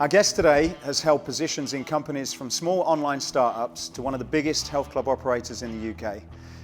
Our guest today has held positions in companies from small online startups to one of the biggest health club operators in the UK.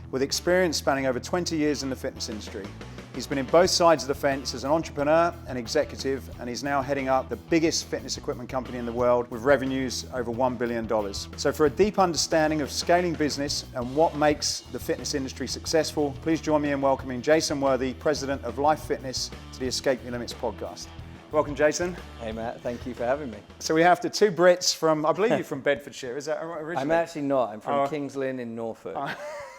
With experience spanning over 20 years in the fitness industry. He's been in both sides of the fence as an entrepreneur and executive, and he's now heading up the biggest fitness equipment company in the world with revenues over $1 billion. So for a deep understanding of scaling business and what makes the fitness industry successful, please join me in welcoming Jason Worthy, President of Life Fitness, to the Escape Your Limits podcast. Welcome, Jason. Hey, Matt. Thank you for having me. So we have the two Brits from, I believe you're from Bedfordshire, is that originally? I'm actually not. I'm from Kings Lynn in Norfolk.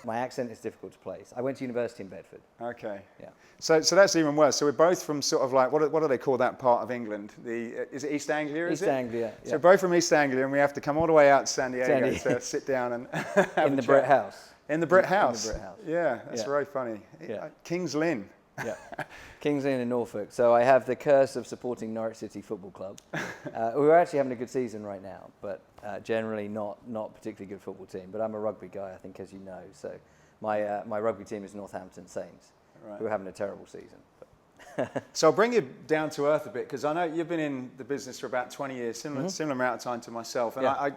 My accent is difficult to place. I went to university in Bedford. Okay. Yeah. So that's even worse. So we're both from sort of like, what do they call that part of England? Is it East Anglia, East Anglia, yeah. So we're both from East Anglia, and we have to come all the way out to San Diego to sit down and have in the Brit House. In the Brit House. In the Brit House. Yeah, that's very funny. Yeah. Kings Lynn. Yeah, Kings Lynn in Norfolk. So I have the curse of supporting Norwich City Football Club. We're actually having a good season right now, but generally not particularly good football team. But I'm a rugby guy, I think, as you know. So my rugby team is Northampton Saints, who are having a terrible season. So I'll bring you down to earth a bit, because I know you've been in the business for about 20 years, similar amount of time to myself. And I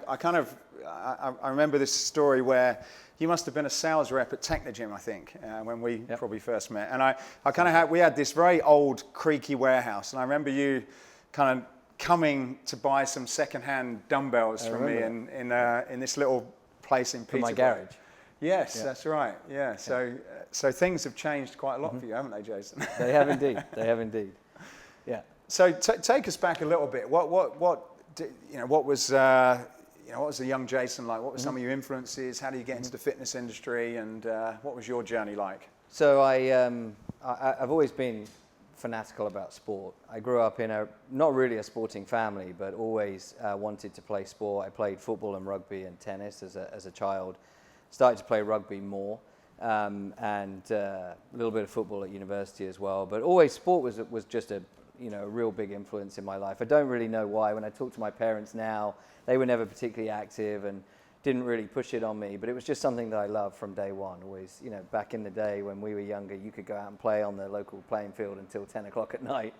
remember this story where you must have been a sales rep at Technogym, I think, when we probably first met. And we had this very old, creaky warehouse, and I remember you kind of coming to buy some second-hand dumbbells from me in this little place in Peterborough. For my garage. Yes, that's right. Yeah. So things have changed quite a lot for you, haven't they, Jason? They have indeed. They have indeed. Yeah. So take us back a little bit. What was the young Jason like? What were some of your influences? How did you get into the fitness industry? And what was your journey like? So I've always been fanatical about sport. I grew up in not really a sporting family, but always wanted to play sport. I played football and rugby and tennis as a child. Started to play rugby more, and a little bit of football at university as well. But always sport was just a real big influence in my life. I don't really know why. When I talk to my parents now, they were never particularly active and didn't really push it on me. But it was just something that I loved from day one. Always, back in the day when we were younger, you could go out and play on the local playing field until 10 o'clock at night.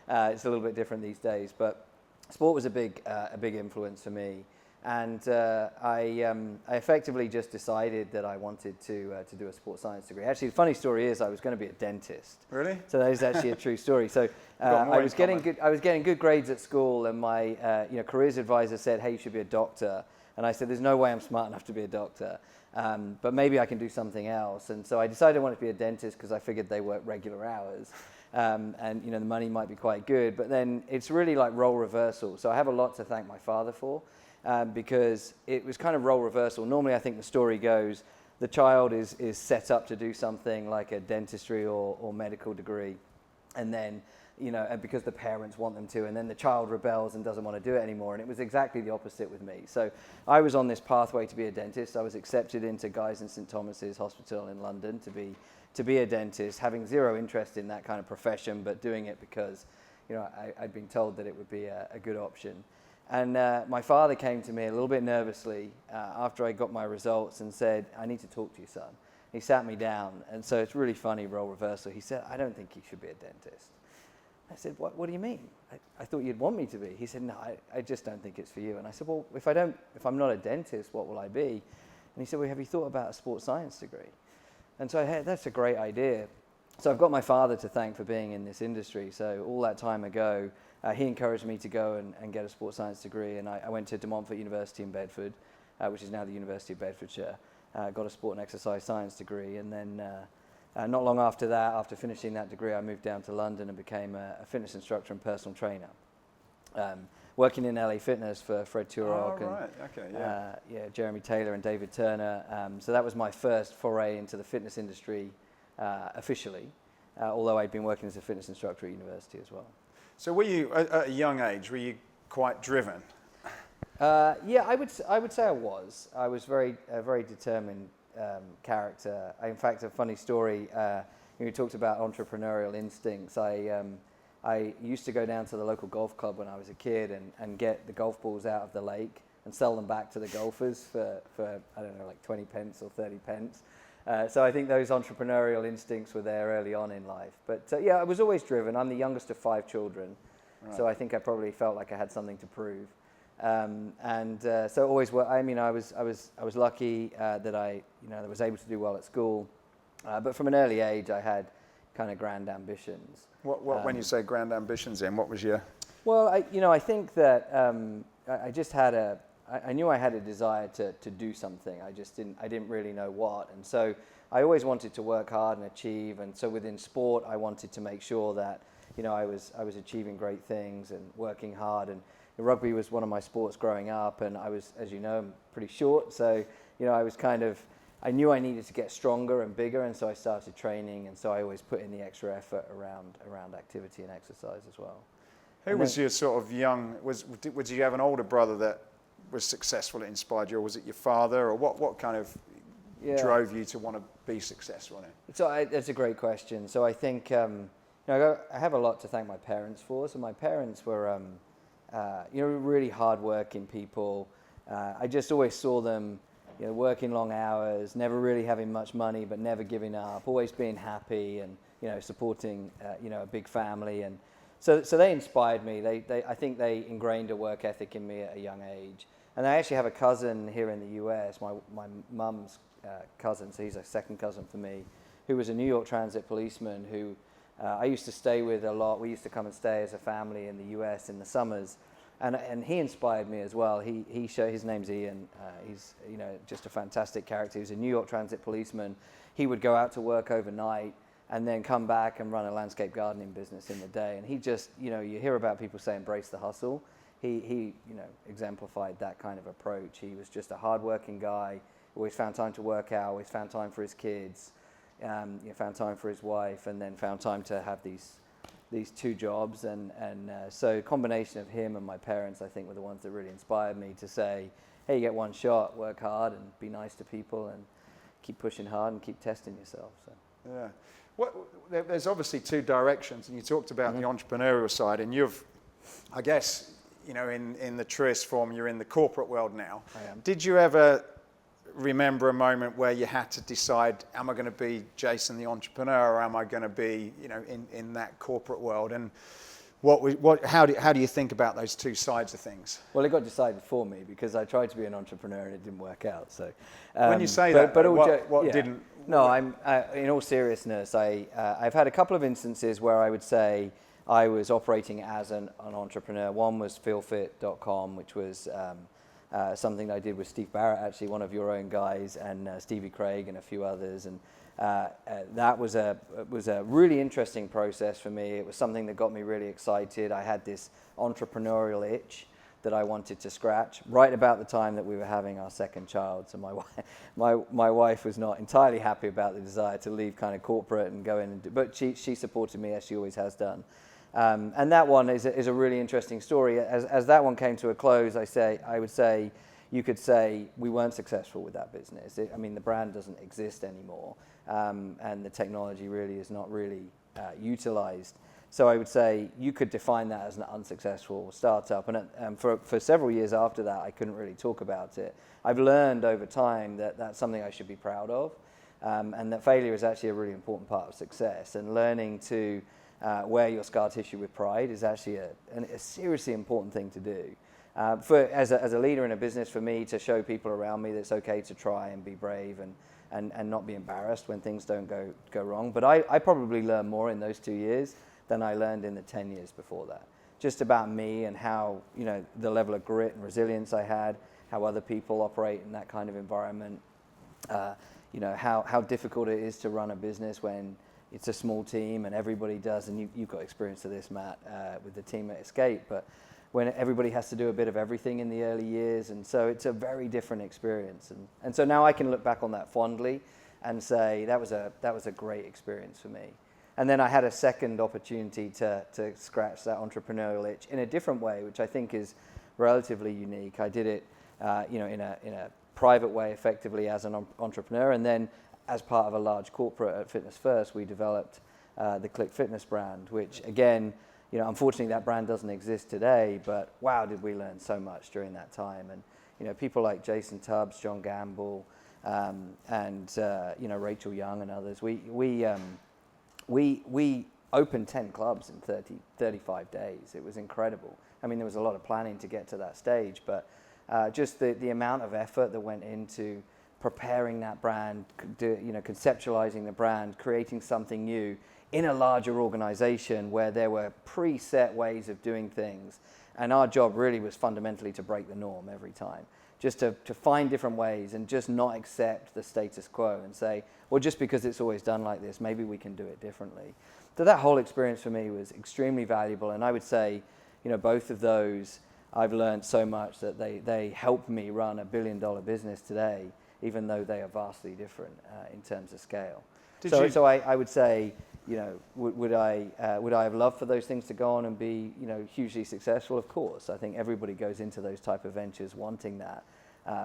It's a little bit different these days, but sport was a big influence for me. And I effectively just decided that I wanted to do a sports science degree. Actually, the funny story is I was going to be a dentist. Really? So that is actually a true story. So I was getting good grades at school, and my careers advisor said, "Hey, you should be a doctor." And I said, "There's no way I'm smart enough to be a doctor, but maybe I can do something else." And so I decided I wanted to be a dentist because I figured they work regular hours, and the money might be quite good. But then it's really like role reversal. So I have a lot to thank my father for. Because it was kind of role reversal. Normally, I think the story goes, the child is set up to do something like a dentistry or medical degree, and then, and because the parents want them to, and then the child rebels and doesn't want to do it anymore. And it was exactly the opposite with me. So I was on this pathway to be a dentist. I was accepted into Guy's and St Thomas's Hospital in London to be a dentist, having zero interest in that kind of profession, but doing it because, I'd been told that it would be a good option. And my father came to me a little bit nervously after I got my results and said, "I need to talk to you, son." He sat me down, and so it's really funny, role reversal. He said, "I don't think you should be a dentist." I said, What do you mean? I thought you'd want me to be." He said, "No, I just don't think it's for you." And I said, "Well, if I'm not a dentist, what will I be?" And he said, "Well, have you thought about a sports science degree?" And so, hey, that's a great idea. So I've got my father to thank for being in this industry. So all that time ago, he encouraged me to go and get a sports science degree, and I went to De Montfort University in Bedford, which is now the University of Bedfordshire. Got a sport and exercise science degree, and then not long after that, after finishing that degree, I moved down to London and became a fitness instructor and personal trainer. Working in LA Fitness for Fred Turok and Jeremy Taylor and David Turner. So that was my first foray into the fitness industry officially, although I'd been working as a fitness instructor at university as well. So were you, at a young age, were you quite driven? Yeah, I would say I was. I was a very determined character. In fact, a funny story, you talked about entrepreneurial instincts. I used to go down to the local golf club when I was a kid and get the golf balls out of the lake and sell them back to the golfers for I don't know, like 20 pence or 30 pence. So I think those entrepreneurial instincts were there early on in life. But yeah, I was always driven. I'm the youngest of 5 children. Right. So I think I probably felt like I had something to prove. So always, I mean, I was lucky that I was able to do well at school, but from an early age, I had kind of grand ambitions. When you say grand ambitions, what was your? Well, I think that I just had I knew I had a desire to do something. I didn't really know what, and so I always wanted to work hard and achieve. And so within sport, I wanted to make sure that I was achieving great things and working hard. And rugby was one of my sports growing up, and I was, as you know, I'm pretty short, so I was I knew I needed to get stronger and bigger, and so I started training, and so I always put in the extra effort around activity and exercise as well. Who was your sort of young? Did you have an older brother that was successful that inspired you, or was it your father, or what kind of drove you to want to be successful in it? So that's a great question. So I think I have a lot to thank my parents for. So my parents were really hardworking people. I just always saw them working long hours, never really having much money, but never giving up, always being happy, and supporting a big family. And so they inspired me. I think they ingrained a work ethic in me at a young age. And I actually have a cousin here in the US, my mum's cousin, so he's a second cousin for me, who was a New York Transit policeman who I used to stay with a lot. We used to come and stay as a family in the US in the summers. And he inspired me as well. His name's Ian. He's just a fantastic character. He was a New York Transit policeman. He would go out to work overnight and then come back and run a landscape gardening business in the day. And he just, you hear about people say embrace the hustle. He exemplified that kind of approach. He was just a hardworking guy. Always found time to work out. Always found time for his kids. Found time for his wife, and then found time to have these two jobs, and so a combination of him and my parents, I think, were the ones that really inspired me to say, hey, you get one shot, work hard and be nice to people and keep pushing hard and keep testing yourself. So there's obviously two directions, and you talked about the entrepreneurial side, and you've, I guess, in the truest form, you're in the corporate world now. I am. Did you ever remember a moment where you had to decide, am I going to be Jason the entrepreneur, or am I going to be in that corporate world? And how do you think about those two sides of things? Well, it got decided for me because I tried to be an entrepreneur and it didn't work out. So when you say what didn't? No, in all seriousness, I've had a couple of instances where I would say I was operating as an entrepreneur. One was feelfit.com, which was something that I did with Steve Barrett, actually, one of your own guys, and Stevie Craig and a few others. And that was a really interesting process for me. It was something that got me really excited. I had this entrepreneurial itch that I wanted to scratch right about the time that we were having our second child. So my wife was not entirely happy about the desire to leave kind of corporate and go in and do, but she supported me, as she always has done. And that one is a really interesting story. As that one came to a close, you could say we weren't successful with that business. The brand doesn't exist anymore, and the technology really is not really utilized. So I would say you could define that as an unsuccessful startup. And for several years after that, I couldn't really talk about it. I've learned over time that that's something I should be proud of, and that failure is actually a really important part of success. And learning to wear your scar tissue with pride is actually a seriously important thing to do. As a leader in a business, for me to show people around me that it's okay to try and be brave and not be embarrassed when things don't go wrong. But I probably learned more in those 2 years than I learned in the 10 years before that. Just about me and how, the level of grit and resilience I had, how other people operate in that kind of environment, how difficult it is to run a business when it's a small team and everybody does, and you've got experience of this, Matt, with the team at Escape, but when everybody has to do a bit of everything in the early years, and so it's a very different experience. And so now I can look back on that fondly and say that was a great experience for me. And then I had a second opportunity to scratch that entrepreneurial itch in a different way, which I think is relatively unique. I did it, in a private way, effectively as an entrepreneur, and then as part of a large corporate at Fitness First, we developed the Click Fitness brand, which again, unfortunately that brand doesn't exist today, but wow, did we learn so much during that time. And people like Jason Tubbs, John Gamble, and Rachel Young and others, we opened 10 clubs in 35 days. It was incredible. I mean, there was a lot of planning to get to that stage, but just the amount of effort that went into preparing that brand, conceptualizing the brand, creating something new in a larger organization where there were preset ways of doing things. And our job really was fundamentally to break the norm every time, just to find different ways and just not accept the status quo and say, well, just because it's always done like this, maybe we can do it differently. So that whole experience for me was extremely valuable. And I would say, both of those, I've learned so much that they help me run a $1 billion business today, even though they are vastly different in terms of scale. So I would say, would I have loved for those things to go on and be, hugely successful? Of course. I think everybody goes into those type of ventures wanting that.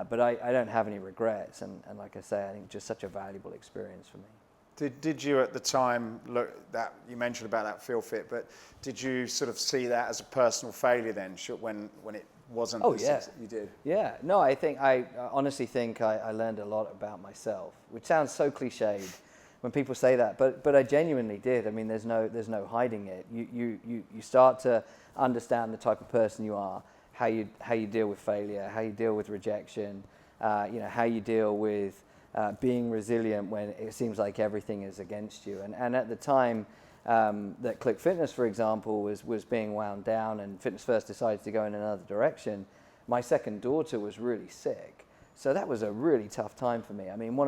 But I don't have any regrets. And like I say, I think just such a valuable experience for me. Did you at the time look that you mentioned about that feel fit, but did you sort of see that as a personal failure then when it wasn't? Oh yeah, you did. Yeah, no, I honestly think I learned a lot about myself, which sounds so cliched when people say that, but I genuinely did. I mean, there's no hiding it. You start to understand the type of person you are, how you deal with failure, how you deal with rejection, how you deal with being resilient when it seems like everything is against you. And at the time that Click Fitness, for example, was being wound down and Fitness First decided to go in another direction, my second daughter was really sick. So that was a really tough time for me. I mean,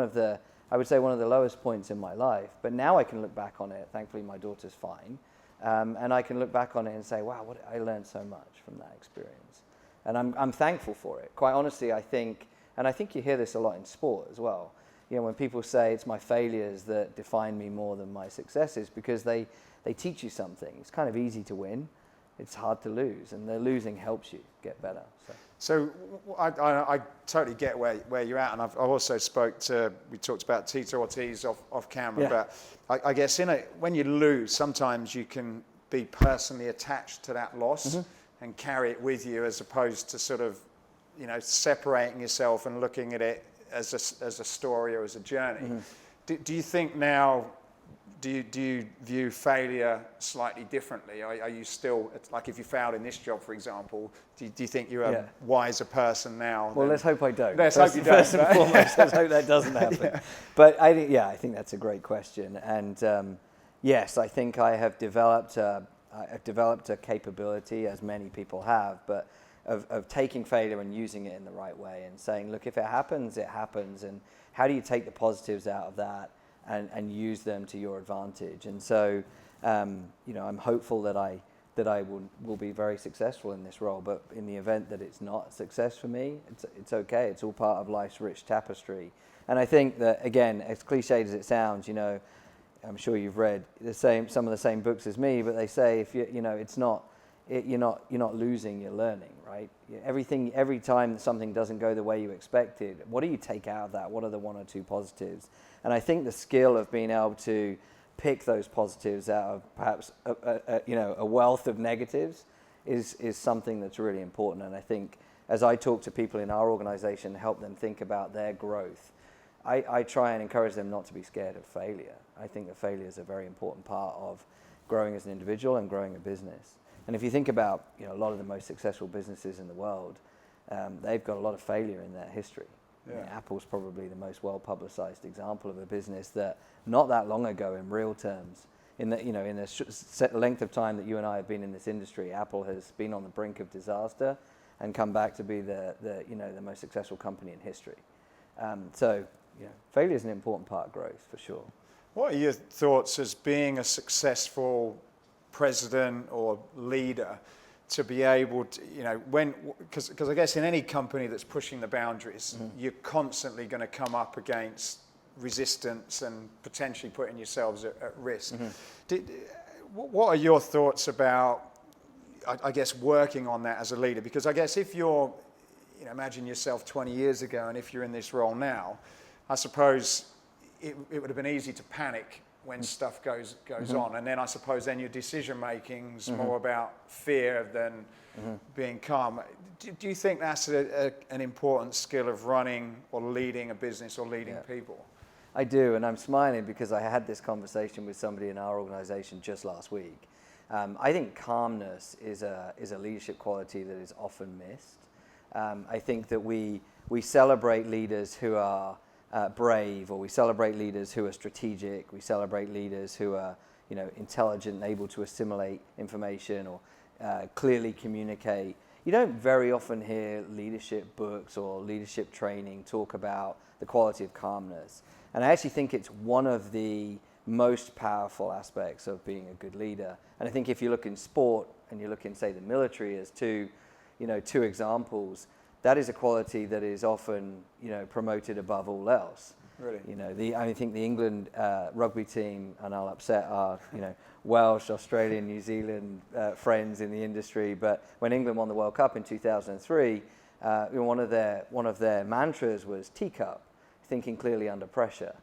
I would say one of the lowest points in my life. But now I can look back on it. Thankfully, my daughter's fine. And I can look back on it and say, wow, I learned so much from that experience. And I'm thankful for it. Quite honestly, I think you hear this a lot in sport as well. When people say it's my failures that define me more than my successes, because they teach you something. It's kind of easy to win. It's hard to lose, and the losing helps you get better. So I totally get where you're at, and I've also we talked about Tito Ortiz off camera, but I guess when you lose, sometimes you can be personally attached to that loss and carry it with you, as opposed to sort of, separating yourself and looking at it as a story or as a journey. Do you think now, do you view failure slightly differently? Are you still, like if you failed in this job, for example, do you think you're a wiser person now? Well, let's hope I don't. Let's hope you don't. First and foremost, let's hope that doesn't happen. But I think that's a great question. And yes, I think I have developed a capability, as many people have, but of taking failure and using it in the right way and saying, look, if it happens, it happens. And how do you take the positives out of that and use them to your advantage? And so, I'm hopeful that I will be very successful in this role. But in the event that it's not a success for me, it's okay. It's all part of life's rich tapestry. And I think that, again, as cliched as it sounds, I'm sure you've read some of the same books as me, but they say if you're not losing, you're learning, right? Every time that something doesn't go the way you expected, what do you take out of that? What are the one or two positives? And I think the skill of being able to pick those positives out of perhaps a wealth of negatives is something that's really important. And I think as I talk to people in our organization, help them think about their growth, I try and encourage them not to be scared of failure. I think that failure is a very important part of growing as an individual and growing a business. And if you think about a lot of the most successful businesses in the world, they've got a lot of failure in their history. Yeah. I mean, Apple's probably the most well-publicized example of a business that not that long ago, in real terms, in the length of time that you and I have been in this industry, Apple has been on the brink of disaster and come back to be the most successful company in history. Failure is an important part of growth for sure. What are your thoughts as being a successful president or leader to be able to, because I guess in any company that's pushing the boundaries, you're constantly going to come up against resistance and potentially putting yourselves at risk. What are your thoughts about, I guess, working on that as a leader? Because I guess if you're, imagine yourself 20 years ago, and if you're in this role now, I suppose it would have been easy to panic when stuff goes on, and then I suppose then your decision making's more about fear than being calm. Do you think that's an important skill of running or leading a business or leading people? I do, and I'm smiling because I had this conversation with somebody in our organization just last week. I think calmness is a leadership quality that is often missed. I think that we celebrate leaders who are brave, or we celebrate leaders who are strategic. We celebrate leaders who are, intelligent and able to assimilate information or clearly communicate. You don't very often hear leadership books or leadership training talk about the quality of calmness. And I actually think it's one of the most powerful aspects of being a good leader. And I think if you look in sport and you look in, say, the military as two examples, that is a quality that is often, promoted above all else. Really? I think the England rugby team, and I'll upset our, Welsh, Australian, New Zealand friends in the industry, but when England won the World Cup in 2003, one of their mantras was teacup, thinking clearly under pressure.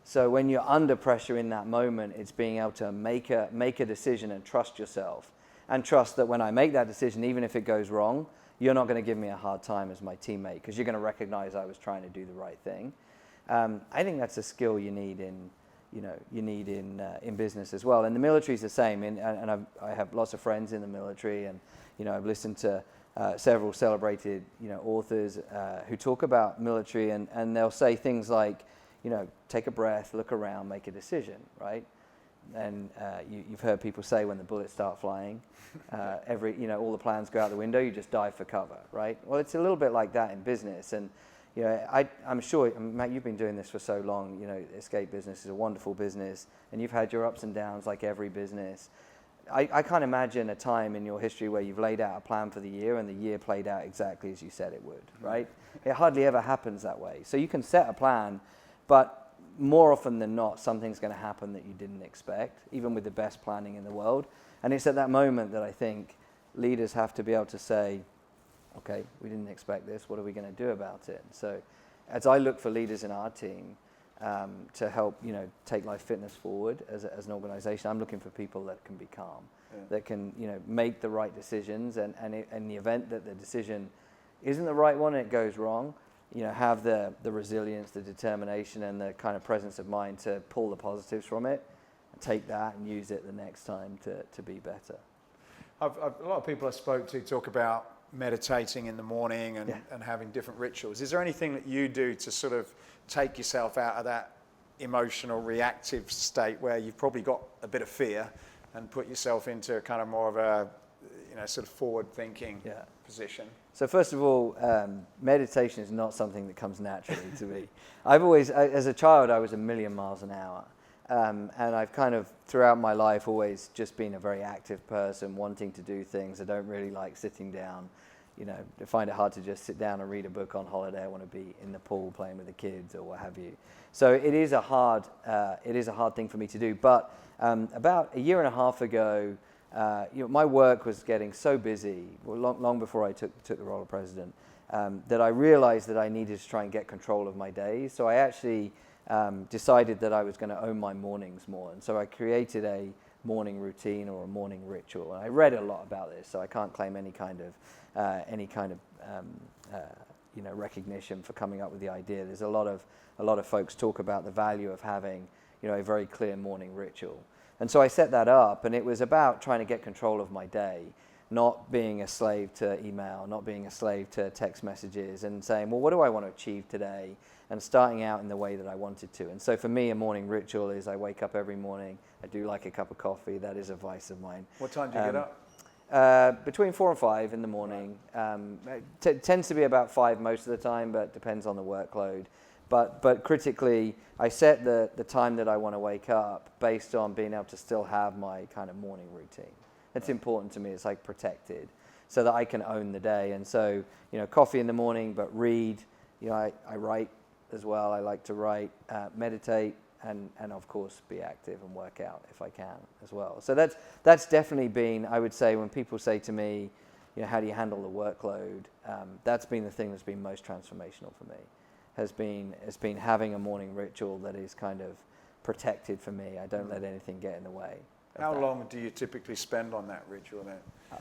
So when you're under pressure in that moment, it's being able to make a decision and trust yourself, and trust that when I make that decision, even if it goes wrong, you're not going to give me a hard time as my teammate, because you're going to recognize I was trying to do the right thing. I think that's a skill you need in business as well. And the military is the same. I have lots of friends in the military, and I've listened to several celebrated authors who talk about military, and they'll say things like, take a breath, look around, make a decision, right? And you've heard people say when the bullets start flying, all the plans go out the window, you just dive for cover, right? Well, it's a little bit like that in business. And I'm sure, Matt, you've been doing this for so long. Escape business is a wonderful business, and you've had your ups and downs like every business. I can't imagine a time in your history where you've laid out a plan for the year and the year played out exactly as you said it would, right? It hardly ever happens that way. So you can set a plan, but more often than not, something's going to happen that you didn't expect, even with the best planning in the world. And it's at that moment that I think leaders have to be able to say, okay, we didn't expect this, what are we going to do about it? So as I look for leaders in our team to help, take Life Fitness forward as an organization, I'm looking for people that can be calm, that can, make the right decisions, and in the event that the decision isn't the right one and it goes wrong, have the resilience, the determination, and the kind of presence of mind to pull the positives from it, and take that and use it the next time to be better. A lot of people I spoke to talk about meditating in the morning and having different rituals. Is there anything that you do to sort of take yourself out of that emotional, reactive state where you've probably got a bit of fear, and put yourself into kind of more of a, sort of forward-thinking position? So first of all, meditation is not something that comes naturally to me. As a child, I was a million miles an hour. And I've kind of, throughout my life, always just been a very active person, wanting to do things. I don't really like sitting down. I find it hard to just sit down and read a book on holiday. I want to be in the pool playing with the kids or what have you. So it is a hard thing for me to do. But about a year and a half ago, my work was getting so busy, long before I took the role of president, that I realized that I needed to try and get control of my days. So I actually decided that I was going to own my mornings more. And so I created a morning routine or a morning ritual. And I read a lot about this, so I can't claim any kind of recognition for coming up with the idea. There's a lot of folks talk about the value of having, a very clear morning ritual. And so I set that up, and it was about trying to get control of my day, not being a slave to email, not being a slave to text messages, and saying, well, what do I want to achieve today? And starting out in the way that I wanted to. And so for me, a morning ritual is I wake up every morning. I do like a cup of coffee. That is a vice of mine. What time do you get up? Between 4 and 5 in the morning. It tends to be about 5 most of the time, but depends on the workload. But critically, I set the time that I want to wake up based on being able to still have my kind of morning routine. It's important to me. It's like protected, so that I can own the day. And so, coffee in the morning, but read. I write as well. I like to write, meditate, and of course be active and work out if I can as well. So that's definitely been, I would say, when people say to me, how do you handle the workload? That's been the thing that's been most transformational for me. Has been having a morning ritual that is kind of protected for me. I don't let anything get in the way. How long do you typically spend on that ritual then?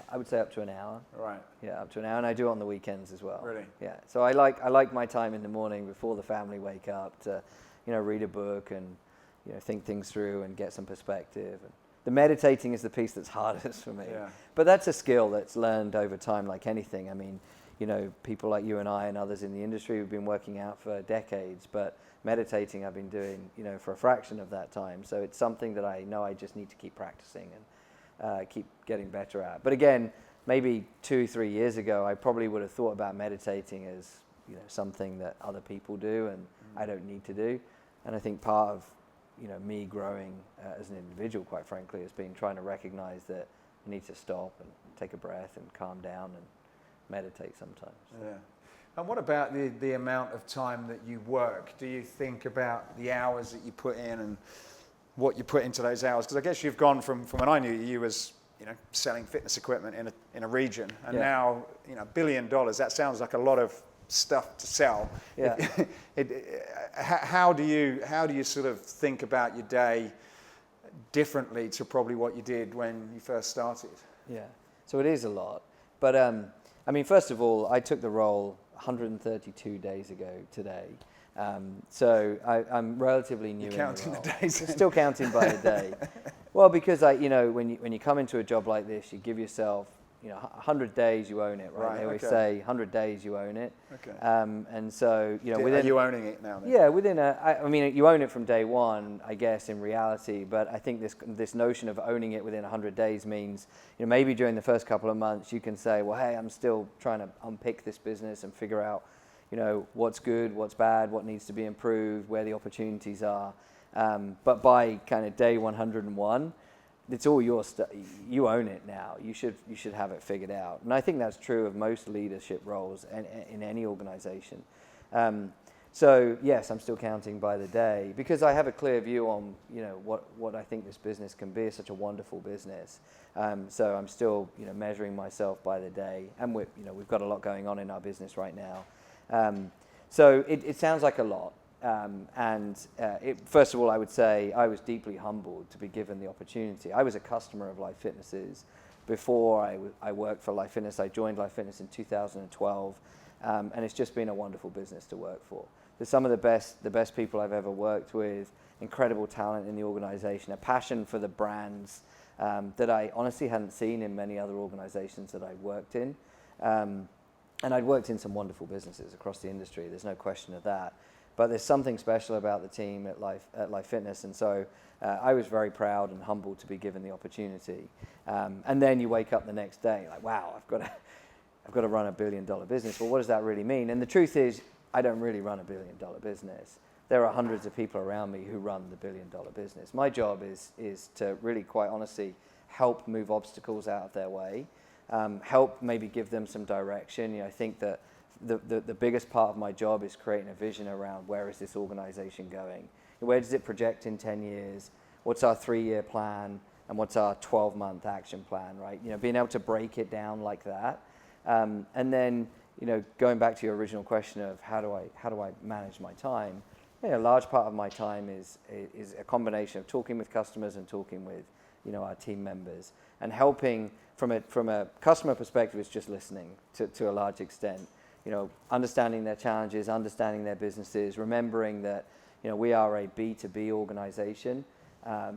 I would say up to an hour. Right. Yeah, up to an hour, and I do it on the weekends as well. Really? Yeah. So I like my time in the morning before the family wake up to, read a book and, think things through and get some perspective. And the meditating is the piece that's hardest for me. Yeah. But that's a skill that's learned over time like anything. I mean, people like you and I and others in the industry have been working out for decades, but meditating I've been doing, for a fraction of that time. So it's something that I know I just need to keep practicing and keep getting better at. But again, maybe 2-3 years ago, I probably would have thought about meditating as, something that other people do and I don't need to do. And I think part of, me growing as an individual, quite frankly, has been trying to recognize that I need to stop and take a breath and calm down and meditate sometimes. Yeah. And what about the amount of time that you work? Do you think about the hours that you put in and what you put into those hours? Because I guess you've gone from when I knew you as selling fitness equipment in a region, and now $1 billion. That sounds like a lot of stuff to sell. Yeah. How do you sort of think about your day differently to probably what you did when you first started? Yeah. So it is a lot, but I mean, first of all, I took the role 132 days ago today. So I'm relatively new. You're counting in the role. the days. Still counting by the day. Well, because when you come into a job like this, you give yourself 100 days, you own it, right? They always say 100 days, you own it. Okay. And so within. Are you owning it now? Then? Yeah, I mean, you own it from day one, I guess, in reality. But I think this notion of owning it within 100 days means, maybe during the first couple of months, you can say, well, hey, I'm still trying to unpick this business and figure out, what's good, what's bad, what needs to be improved, where the opportunities are. But by kind of day 101, it's all your stuff. You own it now. You should have it figured out. And I think that's true of most leadership roles in any organization. So yes, I'm still counting by the day because I have a clear view on what I think this business can be. It's such a wonderful business. So I'm still measuring myself by the day, and we've got a lot going on in our business right now. So it sounds like a lot. First of all, I would say I was deeply humbled to be given the opportunity. I was a customer of Life Fitness's before I worked for Life Fitness. I joined Life Fitness in 2012, and it's just been a wonderful business to work for. There's some of the best people I've ever worked with, incredible talent in the organization, a passion for the brands that I honestly hadn't seen in many other organizations that I'd worked in. And I'd worked in some wonderful businesses across the industry, there's no question of that. But there's something special about the team at Life Fitness, and so I was very proud and humbled to be given the opportunity. And then you wake up the next day like, wow, I've got to run $1 billion business. Well, what does that really mean? And the truth is, I don't really run $1 billion business. There are hundreds of people around me who run the $1 billion business. My job is to really, quite honestly, help move obstacles out of their way, help maybe give them some direction. I think that the biggest part of my job is creating a vision around where is this organization going? Where does it project in 10 years? What's our 3-year plan? And what's our 12-month action plan, right? Being able to break it down like that. And then, going back to your original question of how do I manage my time? A large part of my time is a combination of talking with customers and talking with, our team members, and helping from a customer perspective is just listening to a large extent. Understanding their challenges, understanding their businesses, remembering that, we are a B2B organization,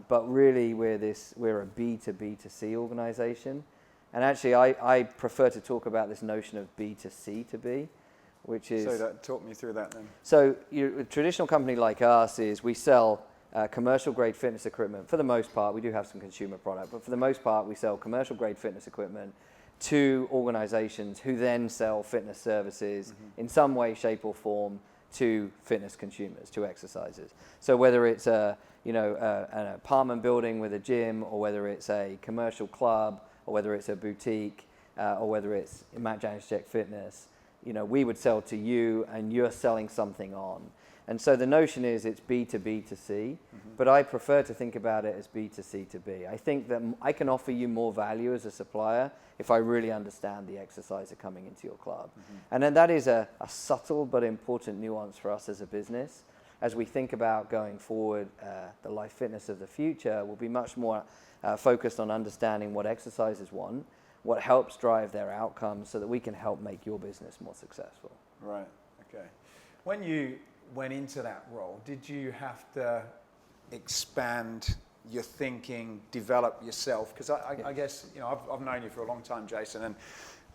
but really we're a B2B2C organization. And actually, I prefer to talk about this notion of B2C2B, which is... So talk me through that then. So a traditional company like us is we sell commercial grade fitness equipment. For the most part, we do have some consumer product, but for the most part, we sell commercial grade fitness equipment to organizations who then sell fitness services in some way, shape or form to fitness consumers, to exercisers. So whether it's an apartment building with a gym, or whether it's a commercial club, or whether it's a boutique, or whether it's Matt Janacek Fitness, we would sell to you and you're selling something on. And so the notion is it's B2B2C, but I prefer to think about it as B2C2B. I think that I can offer you more value as a supplier if I really understand the exerciser coming into your club. And then that is a subtle but important nuance for us as a business. As we think about going forward, the Life Fitness of the future will be much more focused on understanding what exercisers want, what helps drive their outcomes, so that we can help make your business more successful. Right, okay. When you went into that role, did you have to expand your thinking, develop yourself? Because I guess, I've known you for a long time, Jason, and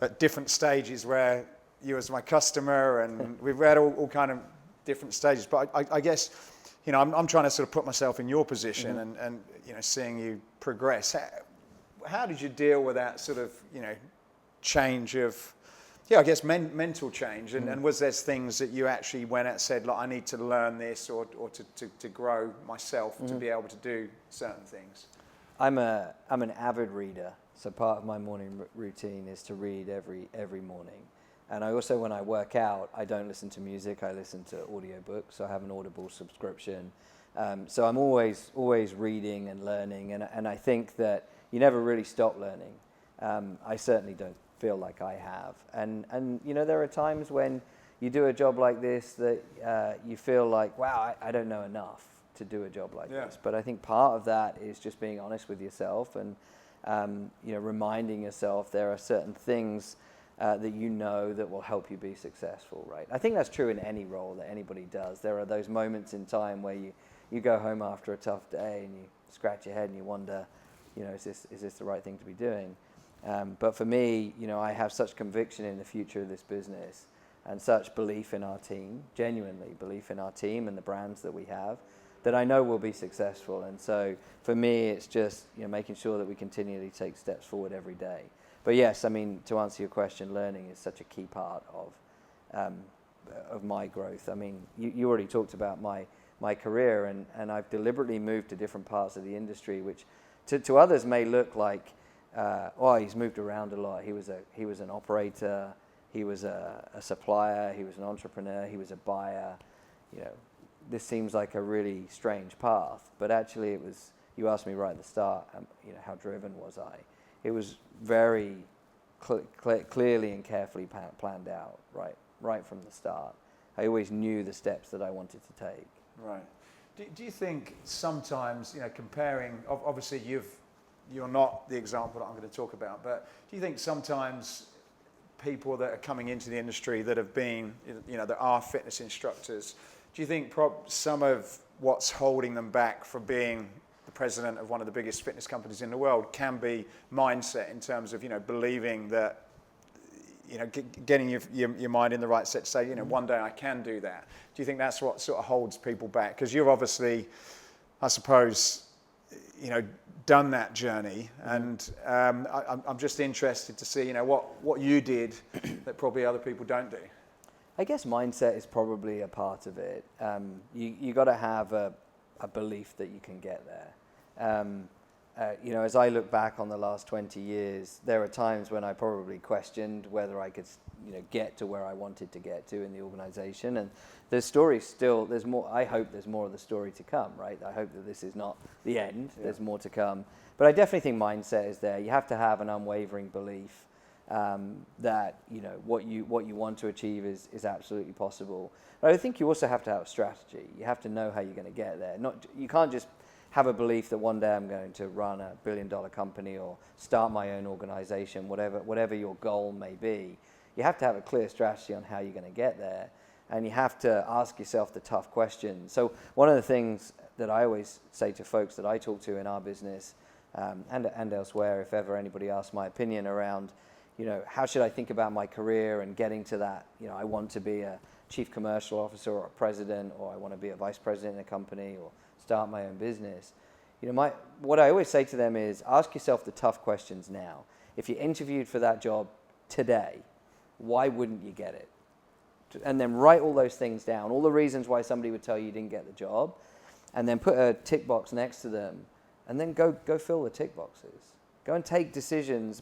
at different stages where you as my customer, and we've had all kind of different stages. But I guess, I'm trying to sort of put myself in your position, and seeing you progress. How did you deal with that sort of, change of, I guess mental change, and was there things that you actually went out and said, like, I need to learn this or to grow myself to be able to do certain things? I'm an avid reader, so part of my morning routine is to read every morning. And I also, when I work out, I don't listen to music, I listen to audiobooks, so I have an Audible subscription. So I'm always reading and learning, and I think that you never really stop learning. I certainly don't feel like I have. And there are times when you do a job like this that you feel like, wow, I don't know enough to do a job like this. But I think part of that is just being honest with yourself and reminding yourself there are certain things that that will help you be successful, right? I think that's true in any role that anybody does. There are those moments in time where you go home after a tough day and you scratch your head and you wonder, is this the right thing to be doing? But for me, I have such conviction in the future of this business and such belief in our team, genuinely belief in our team and the brands that we have, that I know we'll be successful. And so for me, it's just making sure that we continually take steps forward every day. But yes, I mean, to answer your question, learning is such a key part of my growth. I mean, you already talked about my career, and I've deliberately moved to different parts of the industry, which to others may look like, he's moved around a lot. He was an operator, he was a supplier, he was an entrepreneur, he was a buyer. This seems like a really strange path, but actually it was. You asked me right at the start, how driven was I? It was very clearly and carefully planned out, right from the start. I always knew the steps that I wanted to take. Right. Do you think sometimes, comparing, obviously you're not the example that I'm going to talk about, but do you think sometimes people that are coming into the industry that have been, that are fitness instructors, do you think some of what's holding them back from being the president of one of the biggest fitness companies in the world can be mindset, in terms of, believing that, getting your mind in the right set to say, one day I can do that. Do you think that's what sort of holds people back? Because you've obviously, I suppose, done that journey, and I'm just interested to see, what you did that probably other people don't do. I guess mindset is probably a part of it. You got to have a belief that you can get there. As I look back on the last 20 years, there are times when I probably questioned whether I could, get to where I wanted to get to in the organization. And there's more. I hope there's more of the story to come, right? I hope that this is not the end. Yeah. There's more to come. But I definitely think mindset is there. You have to have an unwavering belief that what you want to achieve is absolutely possible. But I think you also have to have a strategy. You have to know how you're going to get there. You can't just have a belief that one day I'm going to run a billion-dollar company or start my own organization, whatever your goal may be. You have to have a clear strategy on how you're going to get there, and you have to ask yourself the tough questions. So one of the things that I always say to folks that I talk to in our business and elsewhere, if ever anybody asks my opinion around, how should I think about my career and getting to that, I want to be a chief commercial officer or a president, or I want to be a vice president in a company or start my own business. What I always say to them is, ask yourself the tough questions now. If you interviewed for that job today, why wouldn't you get it? And then write all those things down, all the reasons why somebody would tell you didn't get the job, and then put a tick box next to them, and then go fill the tick boxes. Go and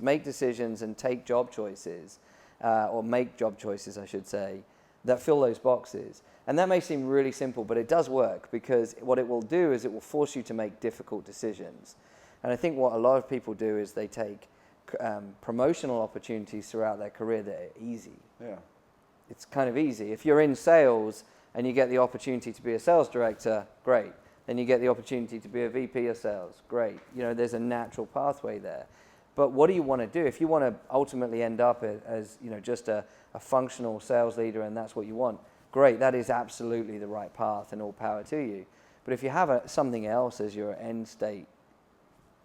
make decisions and take job choices, or make job choices, I should say, that fill those boxes. And that may seem really simple, but it does work, because what it will do is it will force you to make difficult decisions. And I think what a lot of people do is they take promotional opportunities throughout their career that are easy. Yeah. It's kind of easy. If you're in sales and you get the opportunity to be a sales director, great. Then you get the opportunity to be a VP of sales, great. There's a natural pathway there. But what do you want to do? If you want to ultimately end up as just a functional sales leader and that's what you want, great, that is absolutely the right path and all power to you. But if you have something else as your end state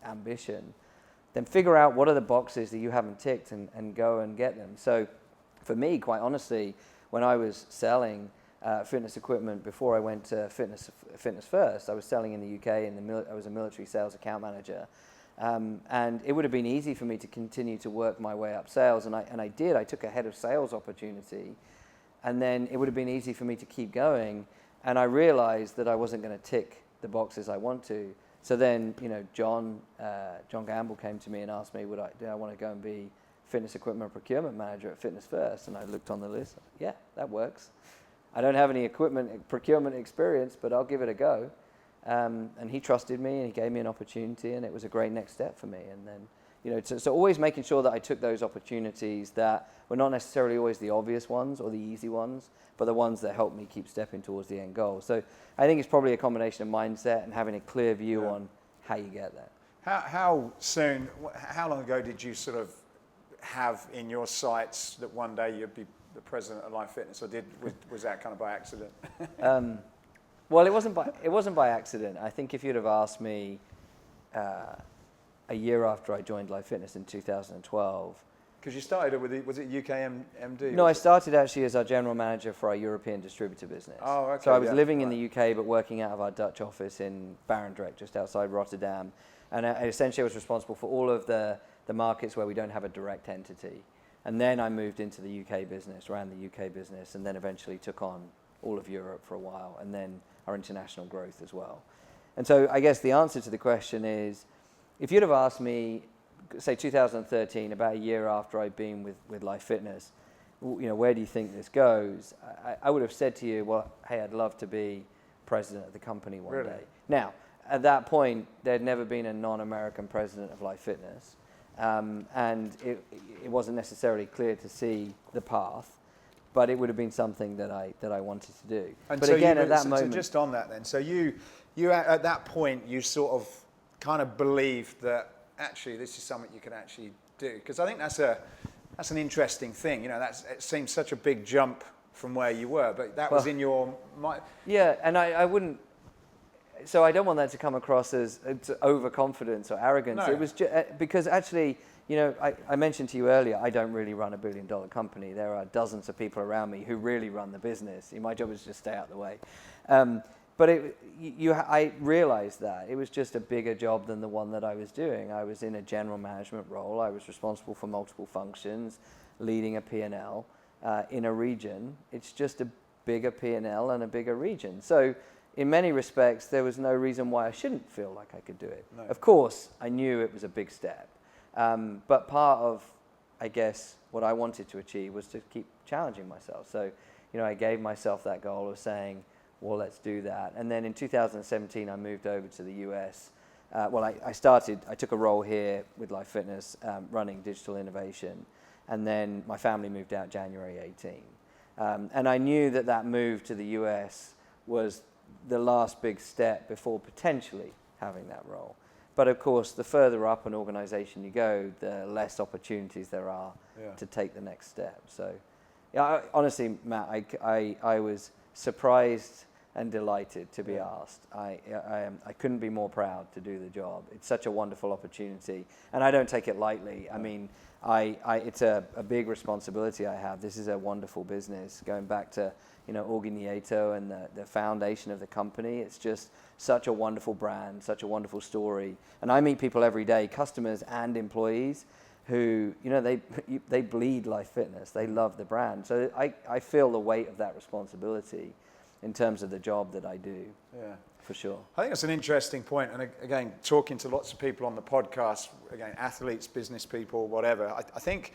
ambition, then figure out what are the boxes that you haven't ticked and go and get them. So for me, quite honestly, when I was selling fitness equipment before I went to Fitness First, I was selling in the UK, I was a military sales account manager. And it would have been easy for me to continue to work my way up sales, and I did. I took a head of sales opportunity, and then it would have been easy for me to keep going, and I realized that I wasn't going to tick the boxes I want to. So then, John Gamble came to me and asked me, do I want to go and be fitness equipment procurement manager at Fitness First? And I looked on the list. Yeah, that works. I don't have any equipment procurement experience, but I'll give it a go. And he trusted me, and he gave me an opportunity, and it was a great next step for me. And then, so always making sure that I took those opportunities that were not necessarily always the obvious ones or the easy ones, but the ones that helped me keep stepping towards the end goal. So I think it's probably a combination of mindset and having a clear view on how you get there. How long ago did you sort of have in your sights that one day you'd be the president of Life Fitness, or was that kind of by accident? Well, it wasn't by accident. I think if you'd have asked me a year after I joined Life Fitness in 2012. Because you started was it UK MD? No, I started actually as our general manager for our European distributor business. Oh, okay. So I was living in the UK, but working out of our Dutch office in Barendrecht, just outside Rotterdam. And I essentially was responsible for all of the markets where we don't have a direct entity. And then I moved into the UK business, ran the UK business, and then eventually took on all of Europe for a while, and then our international growth as well. And so I guess the answer to the question is, if you'd have asked me, say 2013, about a year after I'd been with Life Fitness, where do you think this goes? I would have said to you, well, hey, I'd love to be president of the company one day. Now, at that point, there'd never been a non-American president of Life Fitness, and it wasn't necessarily clear to see the path, but it would have been something that I wanted to do. And but so again, at that moment, so just on that then, so you at that point you sort of kind of believed that actually this is something you can actually do, because I think that's an interesting thing. It seems such a big jump from where you were, but that was in your mind. Yeah, and I wouldn't. So I don't want that to come across as overconfidence or arrogance. No. It was because actually, I mentioned to you earlier, I don't really run a $1 billion company. There are dozens of people around me who really run the business. My job is just stay out of the way. But I realized that it was just a bigger job than the one that I was doing. I was in a general management role. I was responsible for multiple functions, leading a P&L in a region. It's just a bigger P&L and a bigger region. So in many respects, there was no reason why I shouldn't feel like I could do it. No. Of course, I knew it was a big step. But part of, I guess, what I wanted to achieve was to keep challenging myself. So, I gave myself that goal of saying, well, let's do that. And then in 2017, I moved over to the US. I took a role here with Life Fitness, running digital innovation. And then my family moved out January 18. And I knew that move to the US was the last big step before potentially having that role. But of course, the further up an organization you go, the less opportunities there are to take the next step. So, honestly, Matt, I was surprised and delighted to be asked. I couldn't be more proud to do the job. It's such a wonderful opportunity, and I don't take it lightly. I mean, it's a big responsibility I have. This is a wonderful business. Going back to Orgi Nieto and the foundation of the company, it's just such a wonderful brand, such a wonderful story. And I meet people every day, customers and employees, who they bleed Life Fitness. They love the brand. So I feel the weight of that responsibility in terms of the job that I do. Yeah. For sure. I think that's an interesting point. And again, talking to lots of people on the podcast, again, athletes, business people, whatever, I think,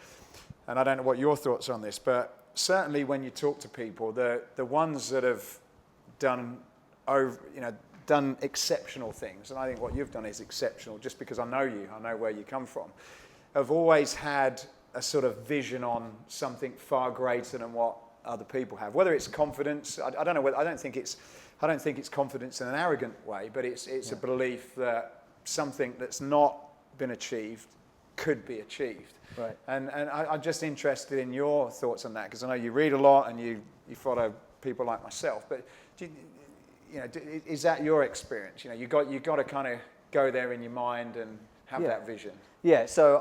and I don't know what your thoughts are on this, but certainly when you talk to people, the ones that have done exceptional things, and I think what you've done is exceptional just because I know you, I know where you come from, have always had a sort of vision on something far greater than what other people have. Whether it's confidence, I don't know. I don't think it's confidence in an arrogant way, but it's a belief that something that's not been achieved could be achieved. Right. And I'm just interested in your thoughts on that, because I know you read a lot and you follow people like myself. But is that your experience? You got to kind of go there in your mind and have that vision. Yeah. So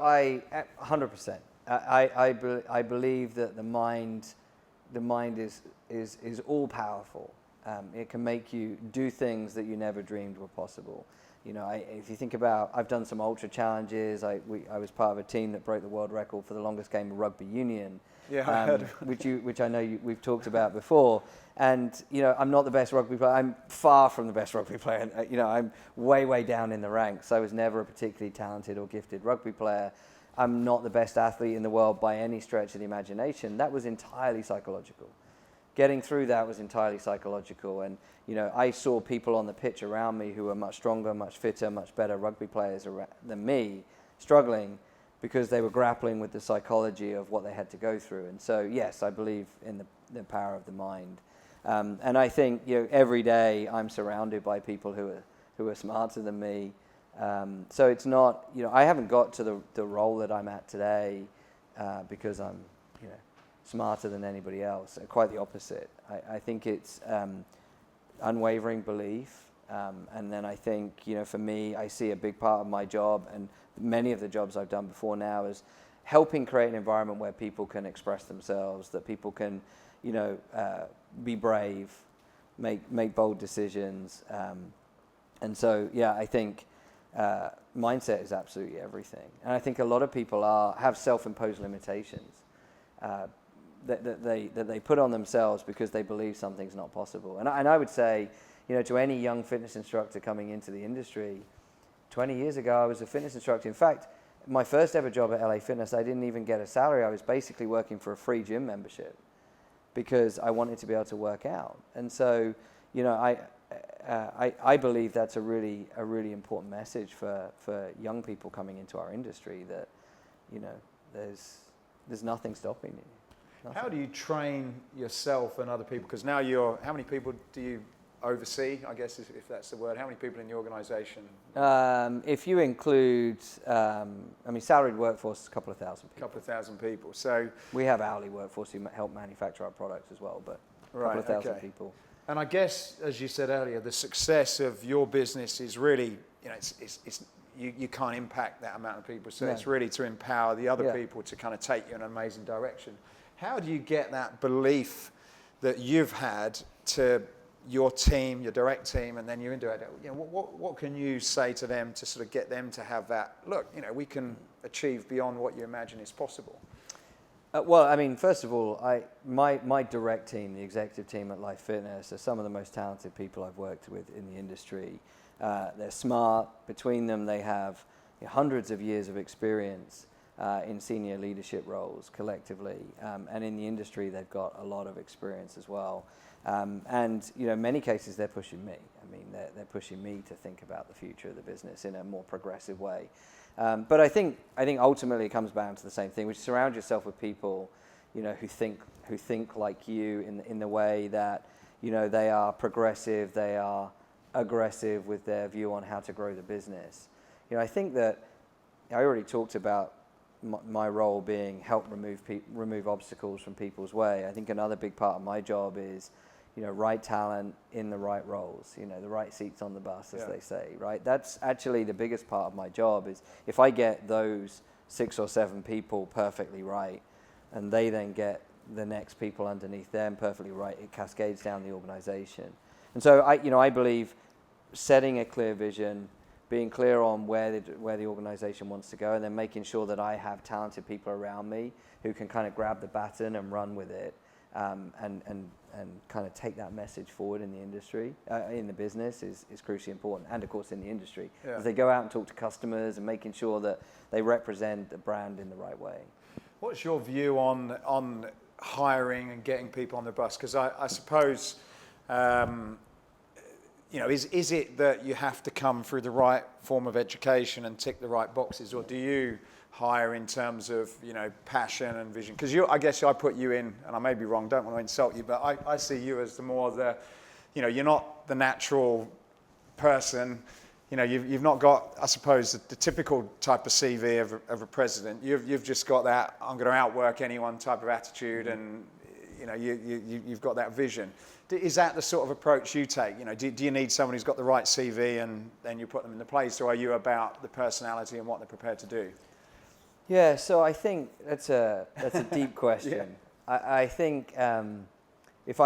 100%. I believe that the mind is all powerful. It can make you do things that you never dreamed were possible. If you think about, I've done some ultra challenges. I was part of a team that broke the world record for the longest game of rugby union. Yeah, I heard. Which I know we've talked about before. And I'm not the best rugby player. I'm far from the best rugby player. I'm way down in the ranks. I was never a particularly talented or gifted rugby player. I'm not the best athlete in the world by any stretch of the imagination. That was entirely psychological. Getting through that was entirely psychological. And, I saw people on the pitch around me who were much stronger, much fitter, much better rugby players than me, struggling because they were grappling with the psychology of what they had to go through. And so, yes, I believe in the power of the mind. And I think, every day I'm surrounded by people who are smarter than me. So it's not, I haven't got to the role that I'm at today because I'm, smarter than anybody else. Quite the opposite. I think it's unwavering belief. And then I think, for me, I see a big part of my job and many of the jobs I've done before now is helping create an environment where people can express themselves, that people can, be brave, make bold decisions. And so, I think mindset is absolutely everything. And I think a lot of people have self-imposed limitations that they put on themselves because they believe something's not possible. And I would say, to any young fitness instructor coming into the industry, 20 years ago I was a fitness instructor. In fact, my first ever job at LA Fitness, I didn't even get a salary. I was basically working for a free gym membership because I wanted to be able to work out. And so, I believe that's a really important message for young people coming into our industry, that there's nothing stopping you. Nothing. How do you train yourself and other people? Because now how many people do you oversee, I guess, if that's the word? How many people in the organization? If you include, salaried workforce, a couple of thousand people. A couple of thousand people. So we have hourly workforce who help manufacture our products as well, but a couple of thousand people. And I guess, as you said earlier, the success of your business is really, you can't impact that amount of people. So it's really to empower the other people to kind of take you in an amazing direction. How do you get that belief that you've had to your team, your direct team, and then your indirect? What can you say to them to sort of get them to have that, look, we can achieve beyond what you imagine is possible? First of all, my direct team, the executive team at Life Fitness, are some of the most talented people I've worked with in the industry. They're smart. Between them, they have hundreds of years of experience in senior leadership roles collectively. And in the industry, they've got a lot of experience as well. And in many cases, they're pushing me. They're pushing me to think about the future of the business in a more progressive way. But I think ultimately it comes down to the same thing, which is surround yourself with people, who think like you in the way that, they are progressive, they are aggressive with their view on how to grow the business. I think that I already talked about my role being help remove obstacles from people's way. I think another big part of my job is, right talent in the right roles, the right seats on the bus, as they say, right? That's actually the biggest part of my job, is if I get those 6 or 7 people perfectly right, and they then get the next people underneath them perfectly right, it cascades down the organization. And so I believe setting a clear vision, being clear on where the organization wants to go, and then making sure that I have talented people around me who can kind of grab the baton and run with it, and kind of take that message forward in the industry, in the business is crucially important, and of course in the industry, as they go out and talk to customers and making sure that they represent the brand in the right way. What's your view on hiring and getting people on the bus? Because I suppose, is it that you have to come through the right form of education and tick the right boxes, or do you hire in terms of passion and vision? Because I guess I put you in, and I may be wrong, don't want to insult you, but I see you as you're not the natural person. You've not got, I suppose, the typical type of CV of a president. You've just got that I'm going to outwork anyone type of attitude, and you've got that vision. Is that the sort of approach you take? Do you need someone who's got the right CV and then you put them in the place, or are you about the personality and what they're prepared to do? Yeah, so I think that's a deep question. Yeah. I think if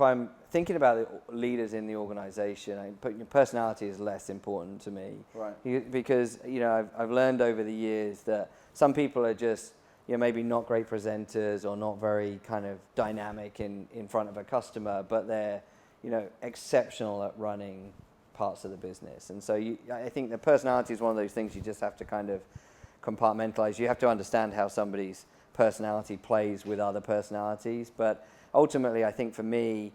I'm thinking about the leaders in the organization, your personality is less important to me. Right. Because I've learned over the years that some people are just maybe not great presenters or not very kind of dynamic in front of a customer, but they're exceptional at running parts of the business. And so I think the personality is one of those things you just have to kind of compartmentalize. You have to understand how somebody's personality plays with other personalities, but ultimately I think for me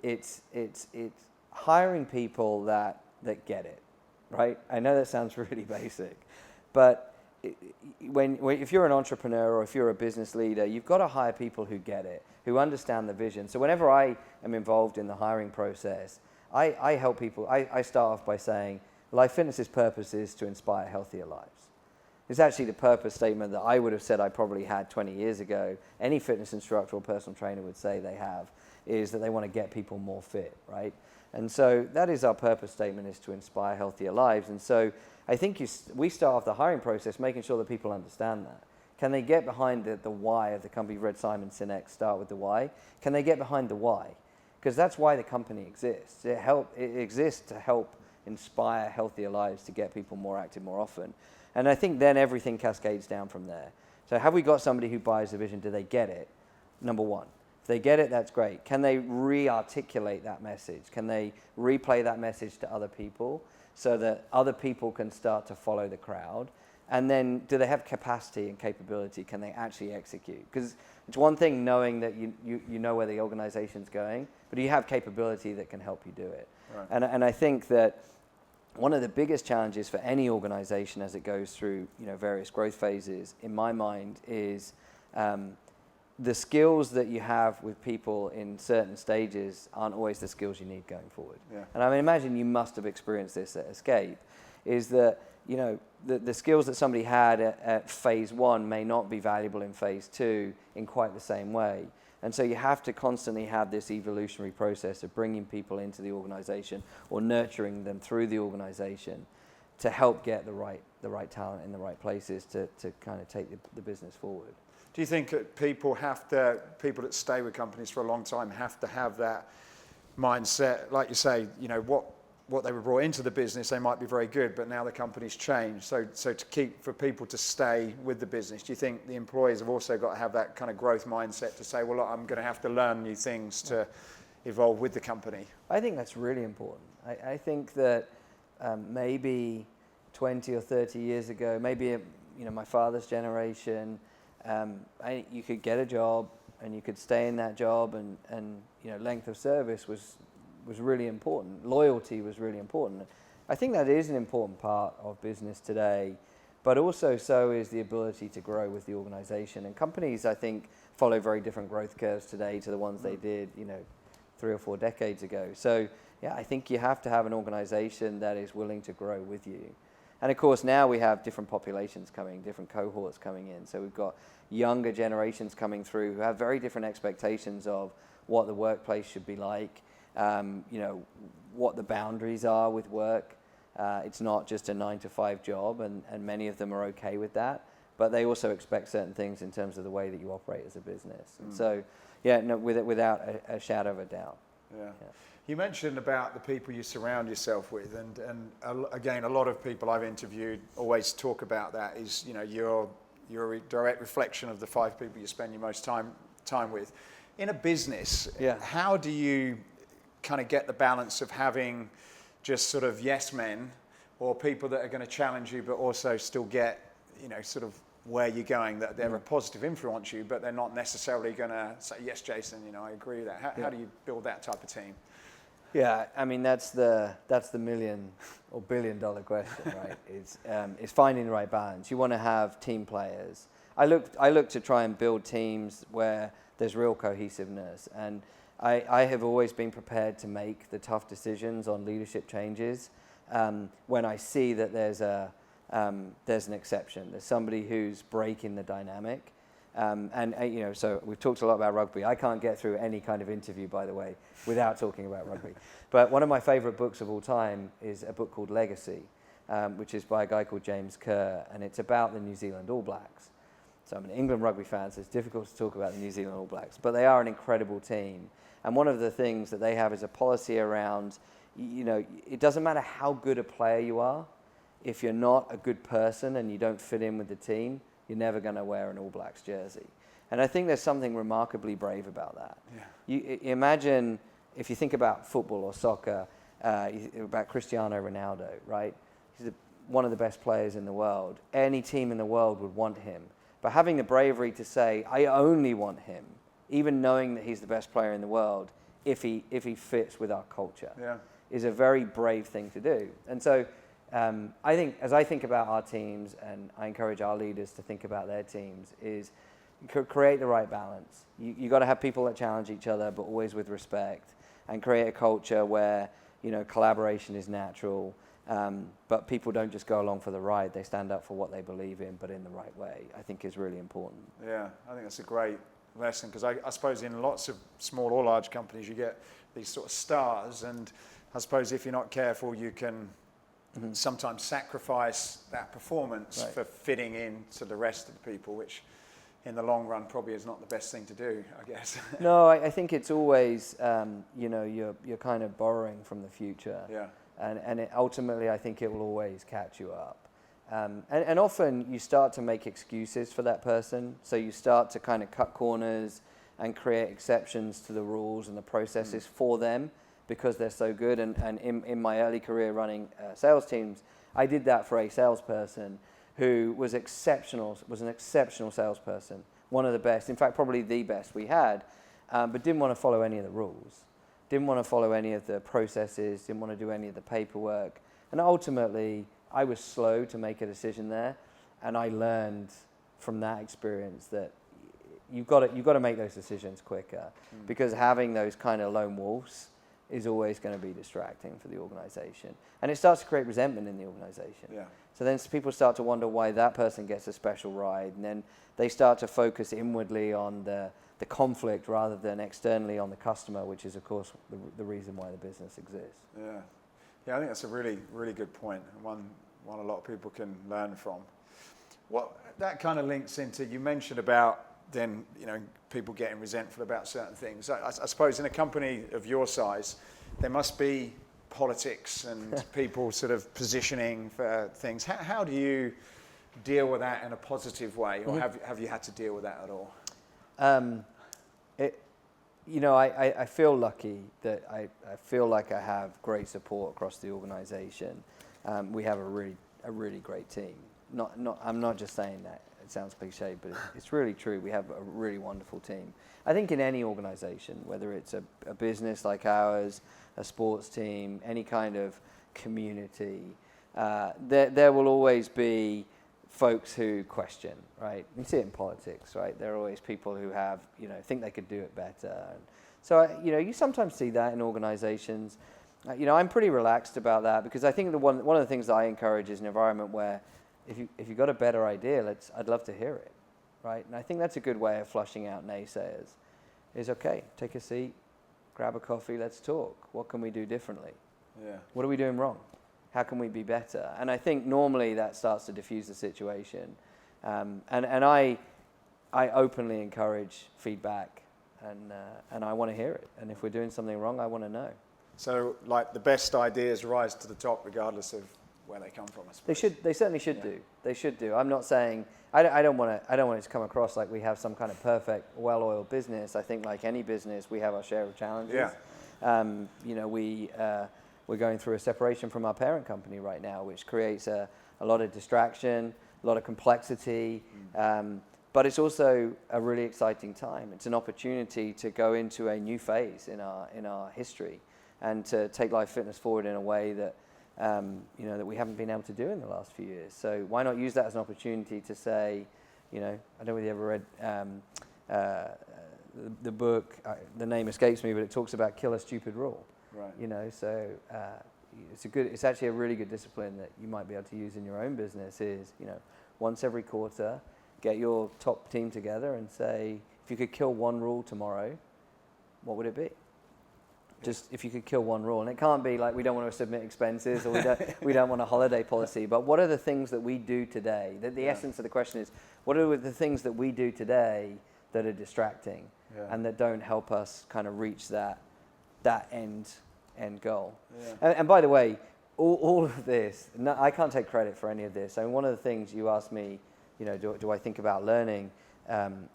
it's hiring people that get it, right? I know that sounds really basic, but if you're an entrepreneur or if you're a business leader, you've got to hire people who get it, who understand the vision. So whenever I am involved in the hiring process, I help people. I start off by saying, Life Fitness's purpose is to inspire healthier lives. It's actually the purpose statement that I would have said I probably had 20 years ago. Any fitness instructor or personal trainer would say they have, is that they want to get people more fit, right? And so that is our purpose statement, is to inspire healthier lives. And so I think we start off the hiring process making sure that people understand that. Can they get behind the why of the company? You've read Simon Sinek, Start with the Why. Can they get behind the why? Because that's why the company exists. It exists to help inspire healthier lives, to get people more active more often. And I think then everything cascades down from there. So have we got somebody who buys the vision? Do they get it? Number one. If they get it, that's great. Can they re-articulate that message? Can they replay that message to other people so that other people can start to follow the crowd? And then do they have capacity and capability? Can they actually execute? Because it's one thing knowing that you know where the organization's going, but do you have capability that can help you do it? Right. And I think that one of the biggest challenges for any organization as it goes through various growth phases, in my mind, is the skills that you have with people in certain stages aren't always the skills you need going forward. Yeah. And I imagine you must have experienced this at Escape, is that the skills that somebody had at phase 1 may not be valuable in phase 2 in quite the same way. And so you have to constantly have this evolutionary process of bringing people into the organization or nurturing them through the organization to help get the right talent in the right places to kind of take the business forward. Do you think that people that stay with companies for a long time have to have that mindset? Like you say, what they were brought into the business, they might be very good, but now the company's changed. So for people to stay with the business, do you think the employees have also got to have that kind of growth mindset to say, well, look, I'm going to have to learn new things to evolve with the company? I think that's really important. I think that maybe 20 or 30 years ago, maybe my father's generation, you could get a job and you could stay in that job, and length of service was really important. Loyalty was really important. I think that is an important part of business today, but also so is the ability to grow with the organization. And companies, I think, follow very different growth curves today to the ones they did, 3 or 4 decades ago. So yeah, I think you have to have an organization that is willing to grow with you. And of course, now we have different populations coming, different cohorts coming in. So we've got younger generations coming through who have very different expectations of what the workplace should be like, what the boundaries are with work. It's not just a 9-to-5 job, and many of them are okay with that. But they also expect certain things in terms of the way that you operate as a business. And so, yeah, no, without a shadow of a doubt. Yeah. You mentioned about the people you surround yourself with, and again, a lot of people I've interviewed always talk about that. Is you're a direct reflection of the 5 people you spend your most time with. In a business, how do you kind of get the balance of having just sort of yes men, or people that are going to challenge you but also still get sort of where you're going, that they're a positive influence you, but they're not necessarily going to say, yes, Jason, I agree with that. How do you build that type of team? Yeah, I mean, that's the million or billion dollar question, right? It's finding the right balance. You want to have team players. I look to try and build teams where there's real cohesiveness, and I have always been prepared to make the tough decisions on leadership changes when I see that there's an exception. There's somebody who's breaking the dynamic. So we've talked a lot about rugby. I can't get through any kind of interview, by the way, without talking about rugby. But one of my favorite books of all time is a book called Legacy, which is by a guy called James Kerr, and it's about the New Zealand All Blacks. So I'm an England rugby fan, so it's difficult to talk about the New Zealand All Blacks, but they are an incredible team. And one of the things that they have is a policy around, it doesn't matter how good a player you are, if you're not a good person and you don't fit in with the team, you're never going to wear an All Blacks jersey. And I think there's something remarkably brave about that. Yeah. You imagine, if you think about football or soccer, about Cristiano Ronaldo, right? He's one of the best players in the world. Any team in the world would want him. But having the bravery to say, I only want him, even knowing that he's the best player in the world, if he fits with our culture, is a very brave thing to do. And so I think, as I think about our teams, and I encourage our leaders to think about their teams, is create the right balance. You got to have people that challenge each other, but always with respect, and create a culture where collaboration is natural, but people don't just go along for the ride. They stand up for what they believe in, but in the right way. I think is really important. Yeah, I think that's a great lesson, because I suppose in lots of small or large companies you get these sort of stars, and I suppose if you're not careful, you can sometimes sacrifice that performance for fitting in to the rest of the people, which in the long run probably is not the best thing to do, I guess. No, I think it's always, you're kind of borrowing from the future. Yeah. And ultimately, I think it will always catch you up. And often you start to make excuses for that person. So you start to kind of cut corners and create exceptions to the rules and the processes for them, because they're so good. And in my early career running sales teams, I did that for a salesperson who was an exceptional salesperson, one of the best, in fact, probably the best we had, but didn't want to follow any of the rules, didn't want to follow any of the processes, didn't want to do any of the paperwork. And ultimately, I was slow to make a decision there, and I learned from that experience that you've got to make those decisions quicker, because having those kind of lone wolves is always going to be distracting for the organization. And it starts to create resentment in the organization. Yeah. So then people start to wonder why that person gets a special ride, and then they start to focus inwardly on the conflict rather than externally on the customer, which is, of course, the reason why the business exists. Yeah, I think that's a really, really good point, and one a lot of people can learn from. Well, that kind of links into, you mentioned about then, people getting resentful about certain things. I suppose in a company of your size, there must be politics and people sort of positioning for things. How do you deal with that in a positive way, or have you had to deal with that at all? I feel lucky that I feel like I have great support across the organization. We have a really great team. I'm not just saying that. It sounds cliche, but it's really true. We have a really wonderful team. I think in any organization, whether it's a business like ours, a sports team, any kind of community, there will always be folks who question, right? You see it in politics, right? There are always people who have, think they could do it better. And so, you sometimes see that in organizations. I'm pretty relaxed about that, because I think one of the things that I encourage is an environment where if you've got a better idea, I'd love to hear it, right? And I think that's a good way of flushing out naysayers. Is okay, take a seat, grab a coffee, let's talk. What can we do differently? Yeah. What are we doing wrong? How can we be better? And I think normally that starts to diffuse the situation. And I openly encourage feedback, and I want to hear it. And if we're doing something wrong, I want to know. So, the best ideas rise to the top regardless of where they come from, I suppose. They certainly should do. They should do. I'm not saying, I don't want it to come across like we have some kind of perfect, well-oiled business. I think like any business, we have our share of challenges. Yeah. We're going through a separation from our parent company right now, which creates a lot of distraction, a lot of complexity, but it's also a really exciting time. It's an opportunity to go into a new phase in our history, and to take Life Fitness forward in a way that that we haven't been able to do in the last few years. So why not use that as an opportunity to say, I don't know whether you ever read the book, the name escapes me, but it talks about kill a stupid rule. Right. So it's actually a really good discipline that you might be able to use in your own business is, once every quarter, get your top team together and say, if you could kill one rule tomorrow, what would it be? Just if you could kill one rule, and it can't be like we don't want to submit expenses or we don't want a holiday policy, but what are the things that we do today? The essence of the question is, what are the things that we do today that are distracting and that don't help us kind of reach that end goal? Yeah. And by the way, all of this, no, I can't take credit for any of this. I mean, one of the things you asked me, do I think about learning?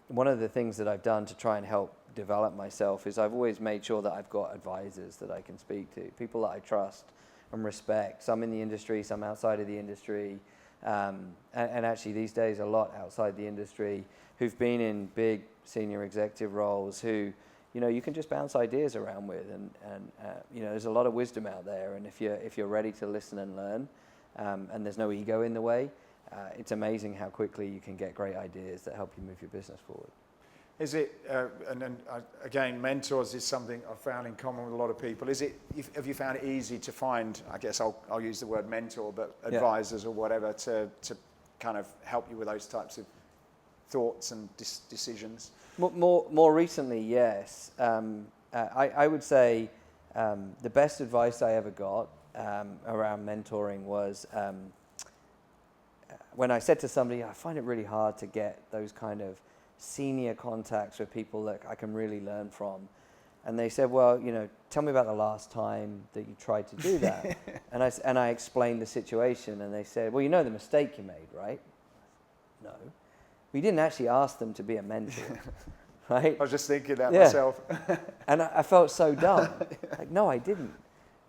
One of the things that I've done to try and help develop myself is I've always made sure that I've got advisors that I can speak to, people that I trust and respect, some in the industry, some outside of the industry, and actually these days a lot outside the industry, who've been in big senior executive roles, who you can just bounce ideas around with, and there's a lot of wisdom out there, and if you're ready to listen and learn, and there's no ego in the way, it's amazing how quickly you can get great ideas that help you move your business forward. Is it, again, mentors is something I've found in common with a lot of people. Have you found it easy to find, I guess I'll use the word mentor, but advisors or whatever to kind of help you with those types of thoughts and decisions? More recently, yes. I would say the best advice I ever got around mentoring was when I said to somebody, I find it really hard to get those kind of senior contacts with people that I can really learn from. And they said, well, tell me about the last time that you tried to do that. and I explained the situation, and they said, well, the mistake you made, right? No. We didn't actually ask them to be a mentor, right? I was just thinking that myself. And I felt so dumb. Like, no, I didn't.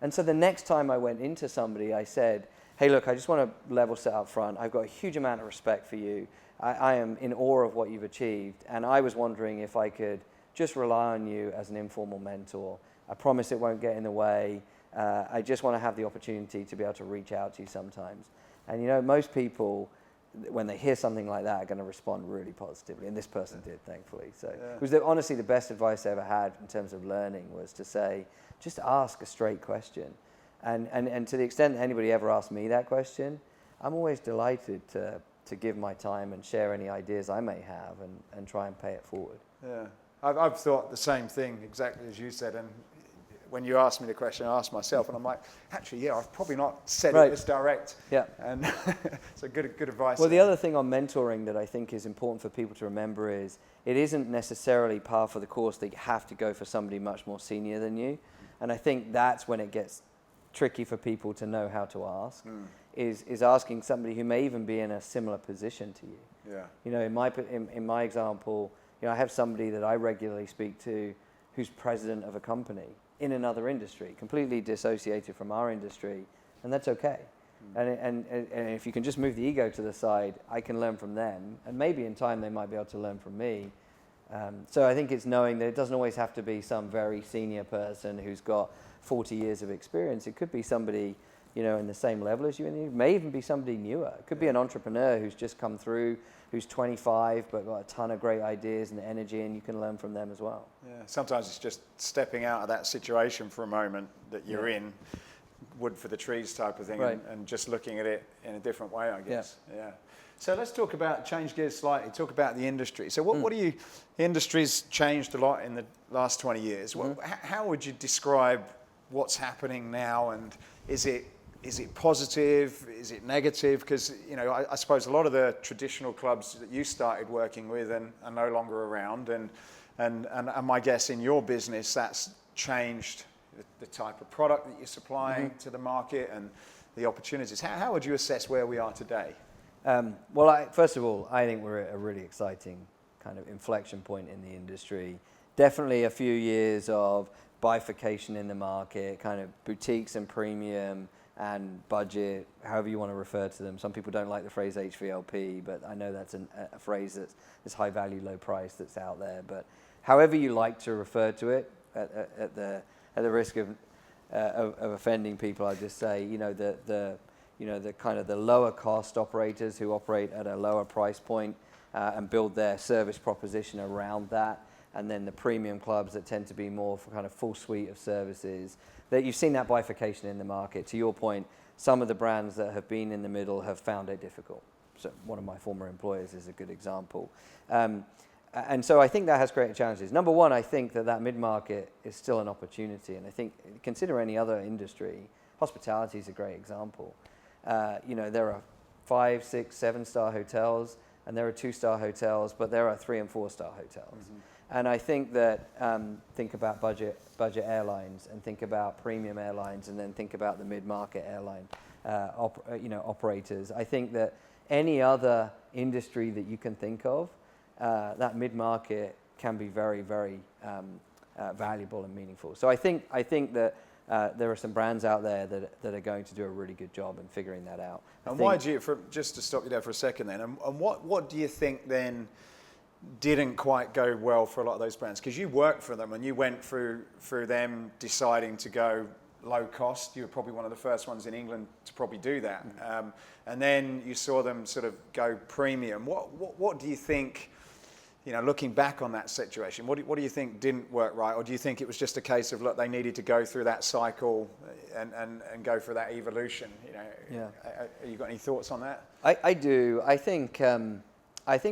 And so the next time I went into somebody, I said, hey, look, I just want to level set up front. I've got a huge amount of respect for you. I am in awe of what you've achieved, and I was wondering if I could just rely on you as an informal mentor. I promise it won't get in the way. I just want to have the opportunity to be able to reach out to you sometimes. And most people, when they hear something like that, are going to respond really positively, and this person did, thankfully. So it was honestly the best advice I ever had in terms of learning, was to say, just ask a straight question. And to the extent that anybody ever asks me that question, I'm always delighted to give my time and share any ideas I may have and try and pay it forward. Yeah, I've thought the same thing exactly as you said, and when you asked me the question, I asked myself, and I'm like, actually, I've probably not said it as direct. Yeah. And so good advice. Well, the other thing on mentoring that I think is important for people to remember is it isn't necessarily par for the course that you have to go for somebody much more senior than you. And I think that's when it gets tricky for people to know how to ask, is asking somebody who may even be in a similar position to you. Yeah. In my example, I have somebody that I regularly speak to who's president of a company in another industry, completely dissociated from our industry, and that's okay. And if you can just move the ego to the side, I can learn from them, and maybe in time they might be able to learn from me. So I think it's knowing that it doesn't always have to be some very senior person who's got 40 years of experience. It could be somebody, in the same level as you, and it may even be somebody newer. It could be an entrepreneur who's just come through, who's 25 but got a ton of great ideas and energy, and you can learn from them as well. Yeah, sometimes it's just stepping out of that situation for a moment that you're in, wood for the trees type of thing, and just looking at it in a different way, I guess. Yeah. So let's talk about, change gears slightly, talk about the industry. So what the industry's changed a lot in the last 20 years. How would you describe what's happening now, and is it positive? Is it negative? Because I suppose a lot of the traditional clubs that you started working with are no longer around, and my guess in your business that's changed the type of product that you're supplying to the market and the opportunities. How would you assess where we are today? First of all, I think we're at a really exciting kind of inflection point in the industry. Definitely a few years of bifurcation in the market, kind of boutiques and premium and budget, however you want to refer to them. Some people don't like the phrase HVLP, but I know that's a phrase that's high value, low price that's out there. But however you like to refer to it, at the risk of offending people, I'll just say, the kind of the lower cost operators who operate at a lower price point and build their service proposition around that, and then the premium clubs that tend to be more for kind of full suite of services. That you've seen that bifurcation in the market. To your point, some of the brands that have been in the middle have found it difficult. one of my former employers is a good example. And so I think that has created challenges. Number one, I think that mid-market is still an opportunity. And I think, consider any other industry, hospitality is a great example. There are 5, 6, 7-star hotels, and there are 2-star hotels, but there are 3 and 4-star hotels. Mm-hmm. And I think that, think about budget airlines, and think about premium airlines, and then think about the mid-market airline operators. I think that any other industry that you can think of, that mid-market can be very, very valuable and meaningful. So I think that there are some brands out there that are going to do a really good job in figuring that out. And why do you, just to stop you there for a second then, and what do you think then didn't quite go well for a lot of those brands? Because you worked for them and you went through them deciding to go low cost. You were probably one of the first ones in England to probably do that. Mm-hmm. And then you saw them sort of go premium. What do you think, looking back on that situation, what do you think didn't work right? Or do you think it was just a case of, look, they needed to go through that cycle and go through that evolution? Yeah. You got any thoughts on that? I do. I think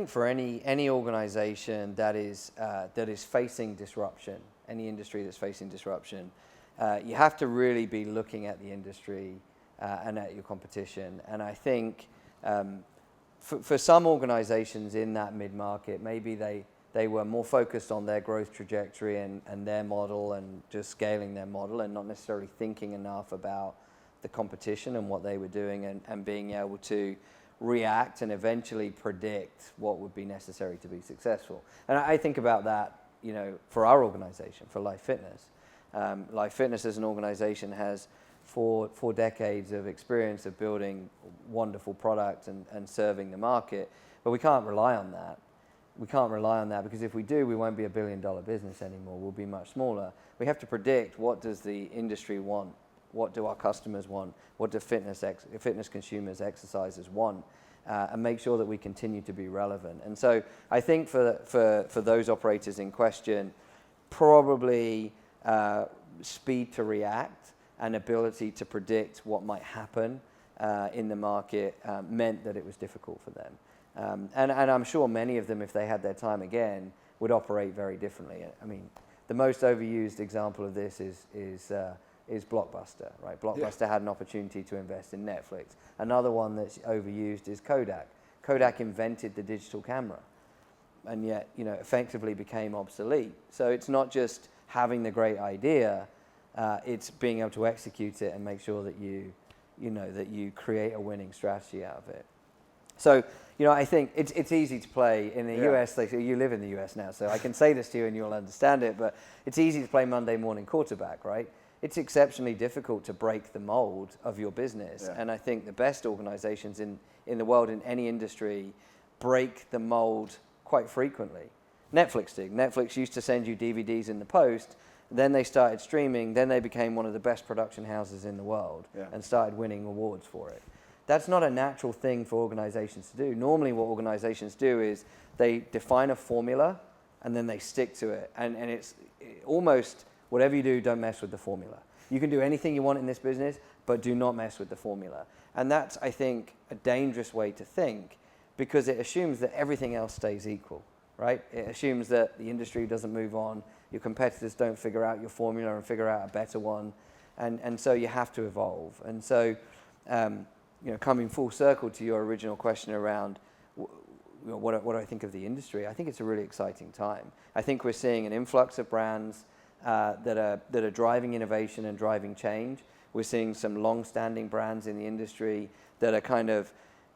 for any organization that is facing disruption, any industry that's facing disruption, you have to really be looking at the industry and at your competition. And I think for some organizations in that mid-market, maybe they were more focused on their growth trajectory and their model and just scaling their model, and not necessarily thinking enough about the competition and what they were doing, and being able to react and eventually predict what would be necessary to be successful. And I think about that, for our organization, for Life Fitness. Life Fitness as an organization has four decades of experience of building wonderful product and serving the market, but we can't rely on that. We can't rely on that, because if we do, we won't be $1 billion business anymore. We'll be much smaller. We have to predict, what does the industry want? What do our customers want? What do fitness consumers, exercisers want? And make sure that we continue to be relevant. And so I think for those operators in question, probably speed to react and ability to predict what might happen in the market meant that it was difficult for them. And I'm sure many of them, if they had their time again, would operate very differently. I mean, the most overused example of this is Blockbuster, right? Blockbuster had an opportunity to invest in Netflix. Another one that's overused is Kodak. Kodak invented the digital camera, and yet, effectively became obsolete. So it's not just having the great idea, it's being able to execute it and make sure that you create a winning strategy out of it. So, I think it's easy to play in the US. You live in the US now, so I can say this to you and you'll understand it, but it's easy to play Monday morning quarterback, right? It's exceptionally difficult to break the mold of your business. Yeah. And I think the best organizations in the world, in any industry, break the mold quite frequently. Netflix did. Netflix used to send you DVDs in the post, then they started streaming, then they became one of the best production houses in the world, and started winning awards for it. That's not a natural thing for organizations to do. Normally what organizations do is they define a formula and then they stick to it. And it's almost, whatever you do, don't mess with the formula. You can do anything you want in this business, but do not mess with the formula. And that's, I think, a dangerous way to think, because it assumes that everything else stays equal, right? It assumes that the industry doesn't move on, your competitors don't figure out your formula and figure out a better one, and so you have to evolve. And so, coming full circle to your original question around what do I think of the industry, I think it's a really exciting time. I think we're seeing an influx of brands that are driving innovation and driving change. We're seeing some long-standing brands in the industry that are kind of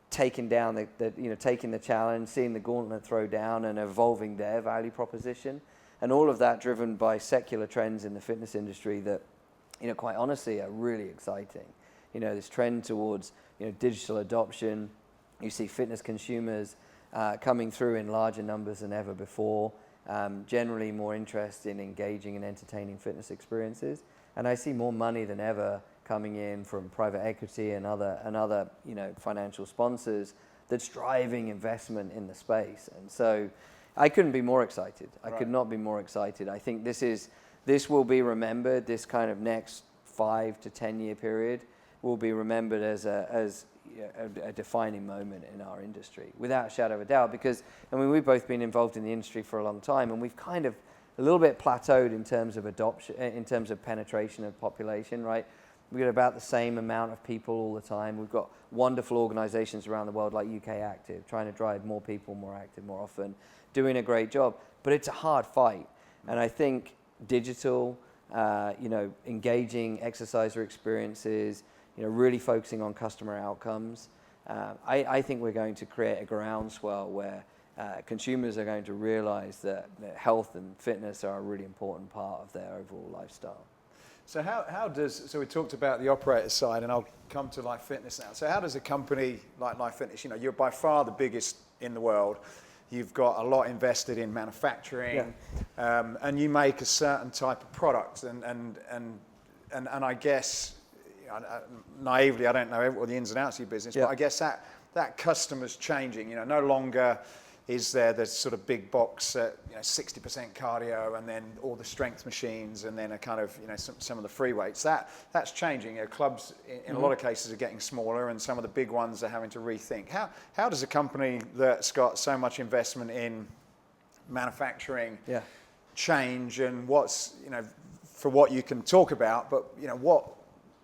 taking the challenge, seeing the gauntlet throw down, and evolving their value proposition. And all of that driven by secular trends in the fitness industry that, quite honestly, are really exciting. This trend towards digital adoption. You see fitness consumers coming through in larger numbers than ever before. Generally more interest in engaging and entertaining fitness experiences, and I see more money than ever coming in from private equity and other financial sponsors that's driving investment in the space. And so I couldn't be more excited. I could not be more excited. I think this will be remembered, this kind of next 5 to 10 year period, will be remembered as a defining moment in our industry, without a shadow of a doubt. Because, I mean, we've both been involved in the industry for a long time, and we've kind of a little bit plateaued in terms of adoption, in terms of penetration of population, right? We've got about the same amount of people all the time. We've got wonderful organizations around the world like UK Active, trying to drive more people more active more often, doing a great job. But it's a hard fight. And I think digital, engaging exerciser experiences, really focusing on customer outcomes. I think we're going to create a groundswell where consumers are going to realize that health and fitness are a really important part of their overall lifestyle. So so we talked about the operator side, and I'll come to Life Fitness now. So how does a company like Life Fitness, you're by far the biggest in the world, you've got a lot invested in manufacturing, and you make a certain type of product, and I guess, naively, I don't know all the ins and outs of your business, but I guess that customer's changing. No longer is there the sort of big box, 60% cardio, and then all the strength machines, and then a kind of some of the free weights. That's changing. Clubs in a lot of cases are getting smaller, and some of the big ones are having to rethink. How does a company that's got so much investment in manufacturing change, and what's for what you can talk about, but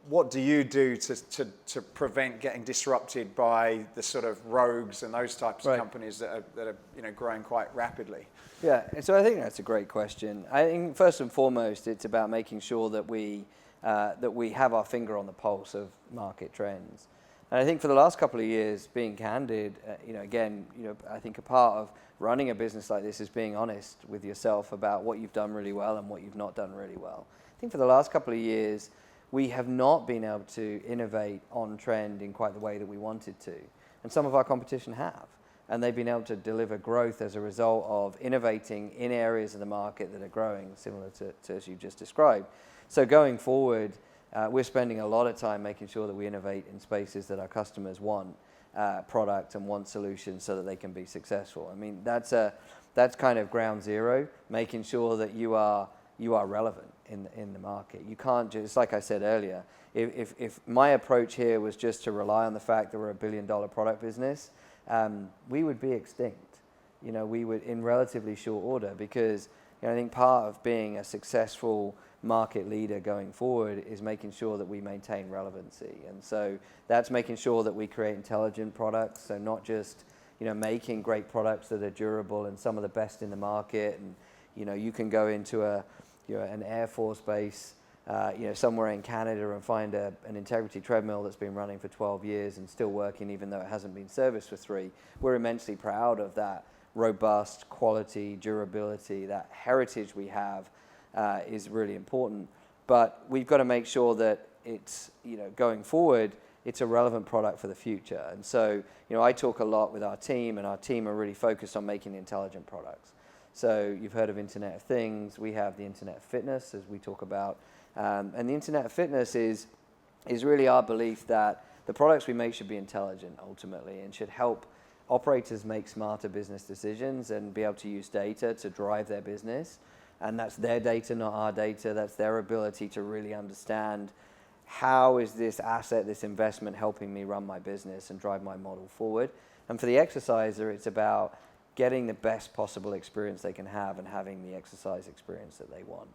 what do you do to prevent getting disrupted by the sort of rogues and those types of companies that are growing quite rapidly? Yeah, and so I think that's a great question. I think first and foremost, it's about making sure that we have our finger on the pulse of market trends. And I think for the last couple of years, being candid, I think a part of running a business like this is being honest with yourself about what you've done really well and what you've not done really well. I think for the last couple of years, we have not been able to innovate on trend in quite the way that we wanted to. And some of our competition have. And they've been able to deliver growth as a result of innovating in areas of the market that are growing, similar to as you just described. So going forward, we're spending a lot of time making sure that we innovate in spaces that our customers want product and want solutions so that they can be successful. I mean, that's kind of ground zero, making sure that you are relevant in the market. You can't just, like I said earlier, if my approach here was just to rely on the fact that we're $1 billion product business, we would be extinct. We would in relatively short order, because I think part of being a successful market leader going forward is making sure that we maintain relevancy. And so that's making sure that we create intelligent products, so not just making great products that are durable and some of the best in the market. And you can go into an Air Force base, somewhere in Canada and find an Integrity treadmill that's been running for 12 years and still working even though it hasn't been serviced for 3. We're immensely proud of that robust quality, durability, that heritage we have is really important. But we've got to make sure that it's, going forward, it's a relevant product for the future. And so, I talk a lot with our team, and our team are really focused on making intelligent products. So you've heard of Internet of Things. We have the Internet of Fitness, as we talk about. And the Internet of Fitness is really our belief that the products we make should be intelligent, ultimately, and should help operators make smarter business decisions and be able to use data to drive their business. And that's their data, not our data. That's their ability to really understand, how is this asset, this investment helping me run my business and drive my model forward. And for the exerciser, it's about getting the best possible experience they can have and having the exercise experience that they want,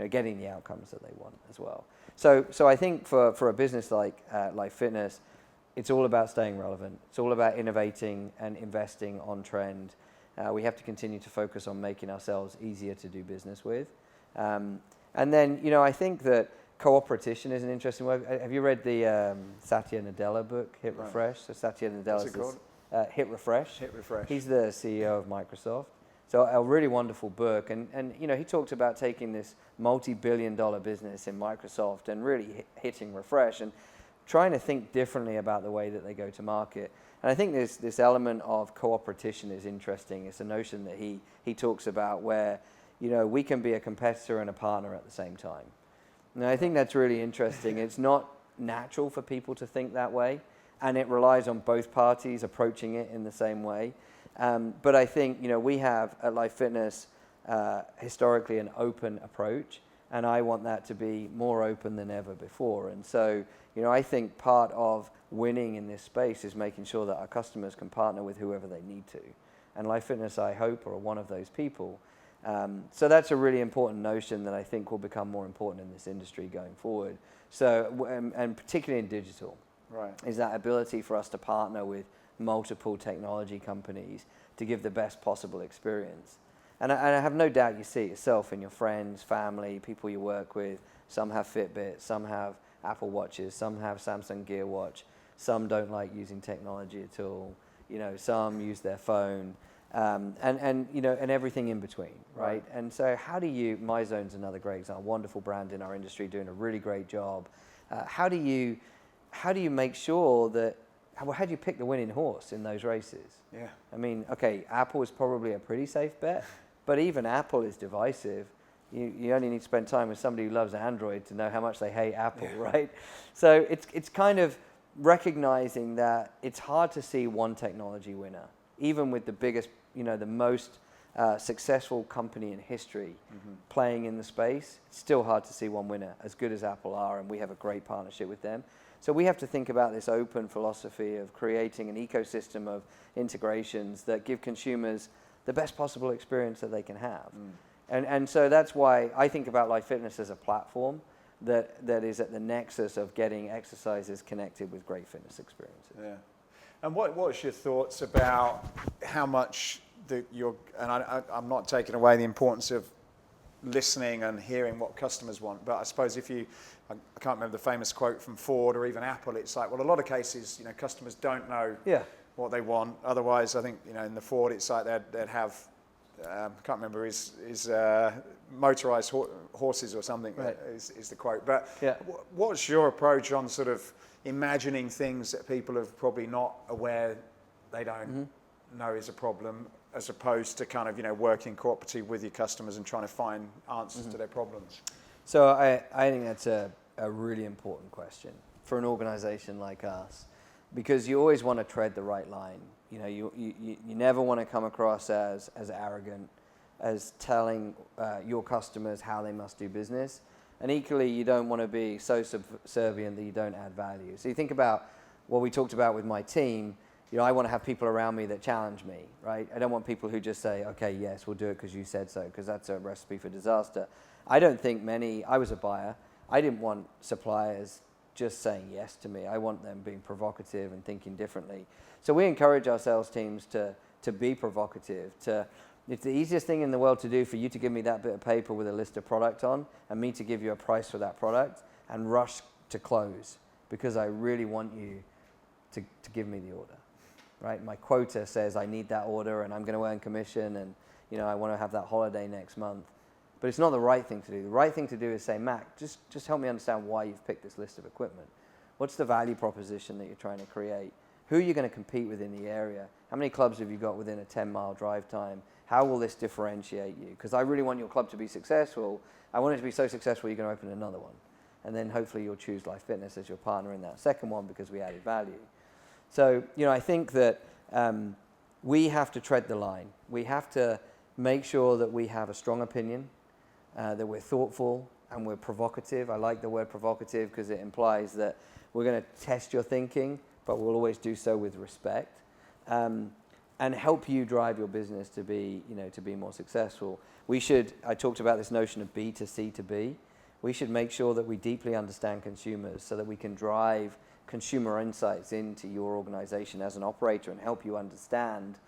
getting the outcomes that they want as well. So I think for a business like Life Fitness, it's all about staying relevant. It's all about innovating and investing on trend. We have to continue to focus on making ourselves easier to do business with. And then, I think that cooperation is an interesting word. Have you read the Satya Nadella book, Hit Refresh? So Satya Nadella is Hit Refresh. Hit Refresh. He's the CEO of Microsoft. So a really wonderful book. And he talked about taking this multi-billion-dollar business in Microsoft and really hitting refresh and trying to think differently about the way that they go to market. And I think this element of cooperation is interesting. It's a notion that he talks about where, we can be a competitor and a partner at the same time. And I think that's really interesting. It's not natural for people to think that way, and it relies on both parties approaching it in the same way. But I think, we have at Life Fitness historically an open approach And I want that to be more open than ever before. And so, I think part of winning in this space is making sure that our customers can partner with whoever they need to. And Life Fitness, I hope, are one of those people. So that's a really important notion that I think will become more important in this industry going forward. So, and particularly in digital, right, is that ability for us to partner with multiple technology companies to give the best possible experience. And I have no doubt you see it yourself in your friends, family, people you work with. Some have Fitbit, some have Apple Watches, some have Samsung Gear Watch, some don't like using technology at all. Some use their phone, and everything in between, right? And so how do you, MyZone's another great example, wonderful brand in our industry doing a really great job. How do you make sure that, how do you pick the winning horse in those races? Yeah. I mean, okay, Apple is probably a pretty safe bet, but even Apple is divisive. You only need to spend time with somebody who loves Android to know how much they hate Apple, right? So it's kind of recognizing that it's hard to see one technology winner, even with the biggest, the most successful company in history playing in the space. It's still hard to see one winner, as good as Apple are, and we have a great partnership with them. So we have to think about this open philosophy of creating an ecosystem of integrations that give consumers the best possible experience that they can have. And so that's why I think about Life Fitness as a platform that is at the nexus of getting exercises connected with great fitness experiences. Yeah. And what's your thoughts about how much I'm not taking away the importance of listening and hearing what customers want, but I suppose I can't remember the famous quote from Ford or even Apple, it's like, well, a lot of cases, customers don't know what they want. Otherwise, I think, in the Ford, it's like they'd have, I can't remember his motorized horses or something, right, is the quote. But what's your approach on sort of imagining things that people are probably not aware they don't know is a problem, as opposed to kind of, working cooperatively with your customers and trying to find answers to their problems? So I think that's a really important question for an organization like us, because you always want to tread the right line. You never want to come across as arrogant, as telling your customers how they must do business. And equally, you don't want to be so subservient that you don't add value. So you think about what we talked about with my team. I want to have people around me that challenge me, right? I don't want people who just say, okay, yes, we'll do it because you said so, because that's a recipe for disaster. I don't think I was a buyer. I didn't want suppliers just saying yes to me. I want them being provocative and thinking differently. So we encourage our sales teams to be provocative. It's the easiest thing in the world to do for you to give me that bit of paper with a list of product on and me to give you a price for that product and rush to close, because I really want you to give me the order, right? My quota says I need that order and I'm going to earn commission and I want to have that holiday next month. But it's not the right thing to do. The right thing to do is say, Mac, just help me understand why you've picked this list of equipment. What's the value proposition that you're trying to create? Who are you going to compete with in the area? How many clubs have you got within a 10-mile drive time? How will this differentiate you? Because I really want your club to be successful. I want it to be so successful you're going to open another one. And then hopefully you'll choose Life Fitness as your partner in that second one because we added value. So, I think that we have to tread the line. We have to make sure that we have a strong opinion, that we're thoughtful and we're provocative. I like the word provocative because it implies that we're going to test your thinking, but we'll always do so with respect, and help you drive your business to be more successful. I talked about this notion of B to C to B. We should make sure that we deeply understand consumers so that we can drive consumer insights into your organization as an operator and help you understand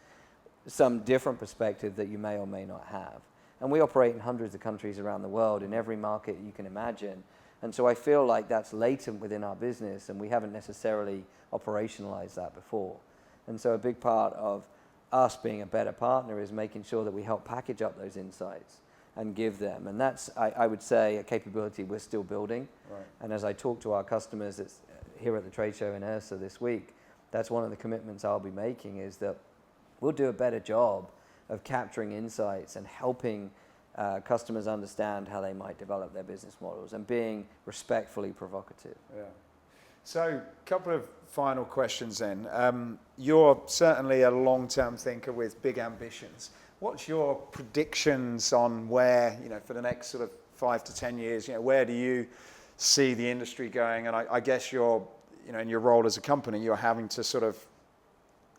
some different perspective that you may or may not have. And we operate in hundreds of countries around the world, in every market you can imagine. And so I feel like that's latent within our business and we haven't necessarily operationalized that before. And so a big part of us being a better partner is making sure that we help package up those insights and give them. And that's, I would say, a capability we're still building. Right. And as I talk to our customers here at the trade show in Ursa this week, that's one of the commitments I'll be making, is that we'll do a better job of capturing insights and helping customers understand how they might develop their business models and being respectfully provocative. Yeah. So, a couple of final questions then. You're certainly a long-term thinker with big ambitions. What's your predictions on where, for the next sort of 5 to 10 years? Where do you see the industry going? And I guess you're, in your role as a company, you're having to sort of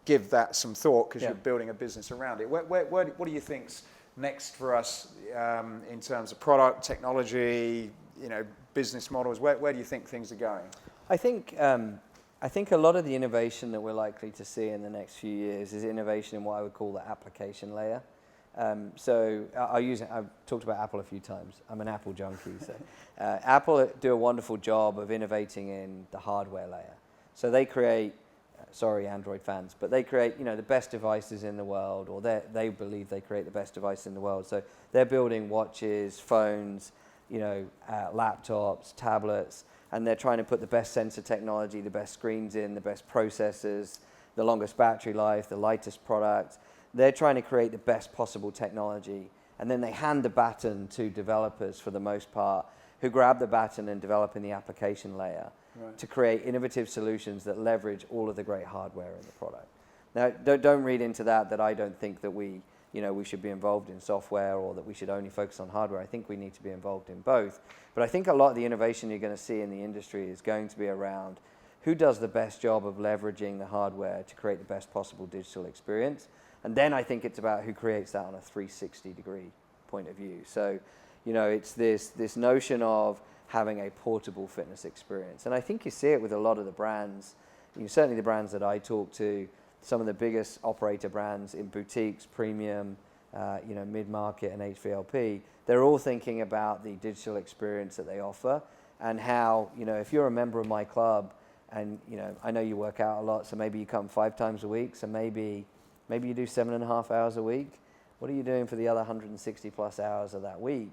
give that some thought because you're building a business around it. What do you think's next for us in terms of product, technology, business models? Where do you think things are going? I think a lot of the innovation that we're likely to see in the next few years is innovation in what I would call the application layer. So I've talked about Apple a few times. I'm an Apple junkie. So Apple do a wonderful job of innovating in the hardware layer. So they create, sorry Android fans, but they create the best devices in the world, or they believe they create the best devices in the world. So they're building watches, phones, laptops, tablets, and they're trying to put the best sensor technology, the best screens in, the best processors, the longest battery life, the lightest product. They're trying to create the best possible technology, and then they hand the baton to developers for the most part, who grab the baton and develop in the application layer to create innovative solutions that leverage all of the great hardware in the product. Now, don't read into that I don't think that we should be involved in software or that we should only focus on hardware. I think we need to be involved in both. But I think a lot of the innovation you're going to see in the industry is going to be around who does the best job of leveraging the hardware to create the best possible digital experience. And then I think it's about who creates that on a 360-degree point of view. So, it's this notion of having a portable fitness experience. And I think you see it with a lot of the brands, certainly the brands that I talk to, some of the biggest operator brands in boutiques, premium, mid-market and HVLP, they're all thinking about the digital experience that they offer and how, if you're a member of my club and, I know you work out a lot, so maybe you come 5 times a week, so maybe you do 7.5 hours a week. What are you doing for the other 160 plus hours of that week?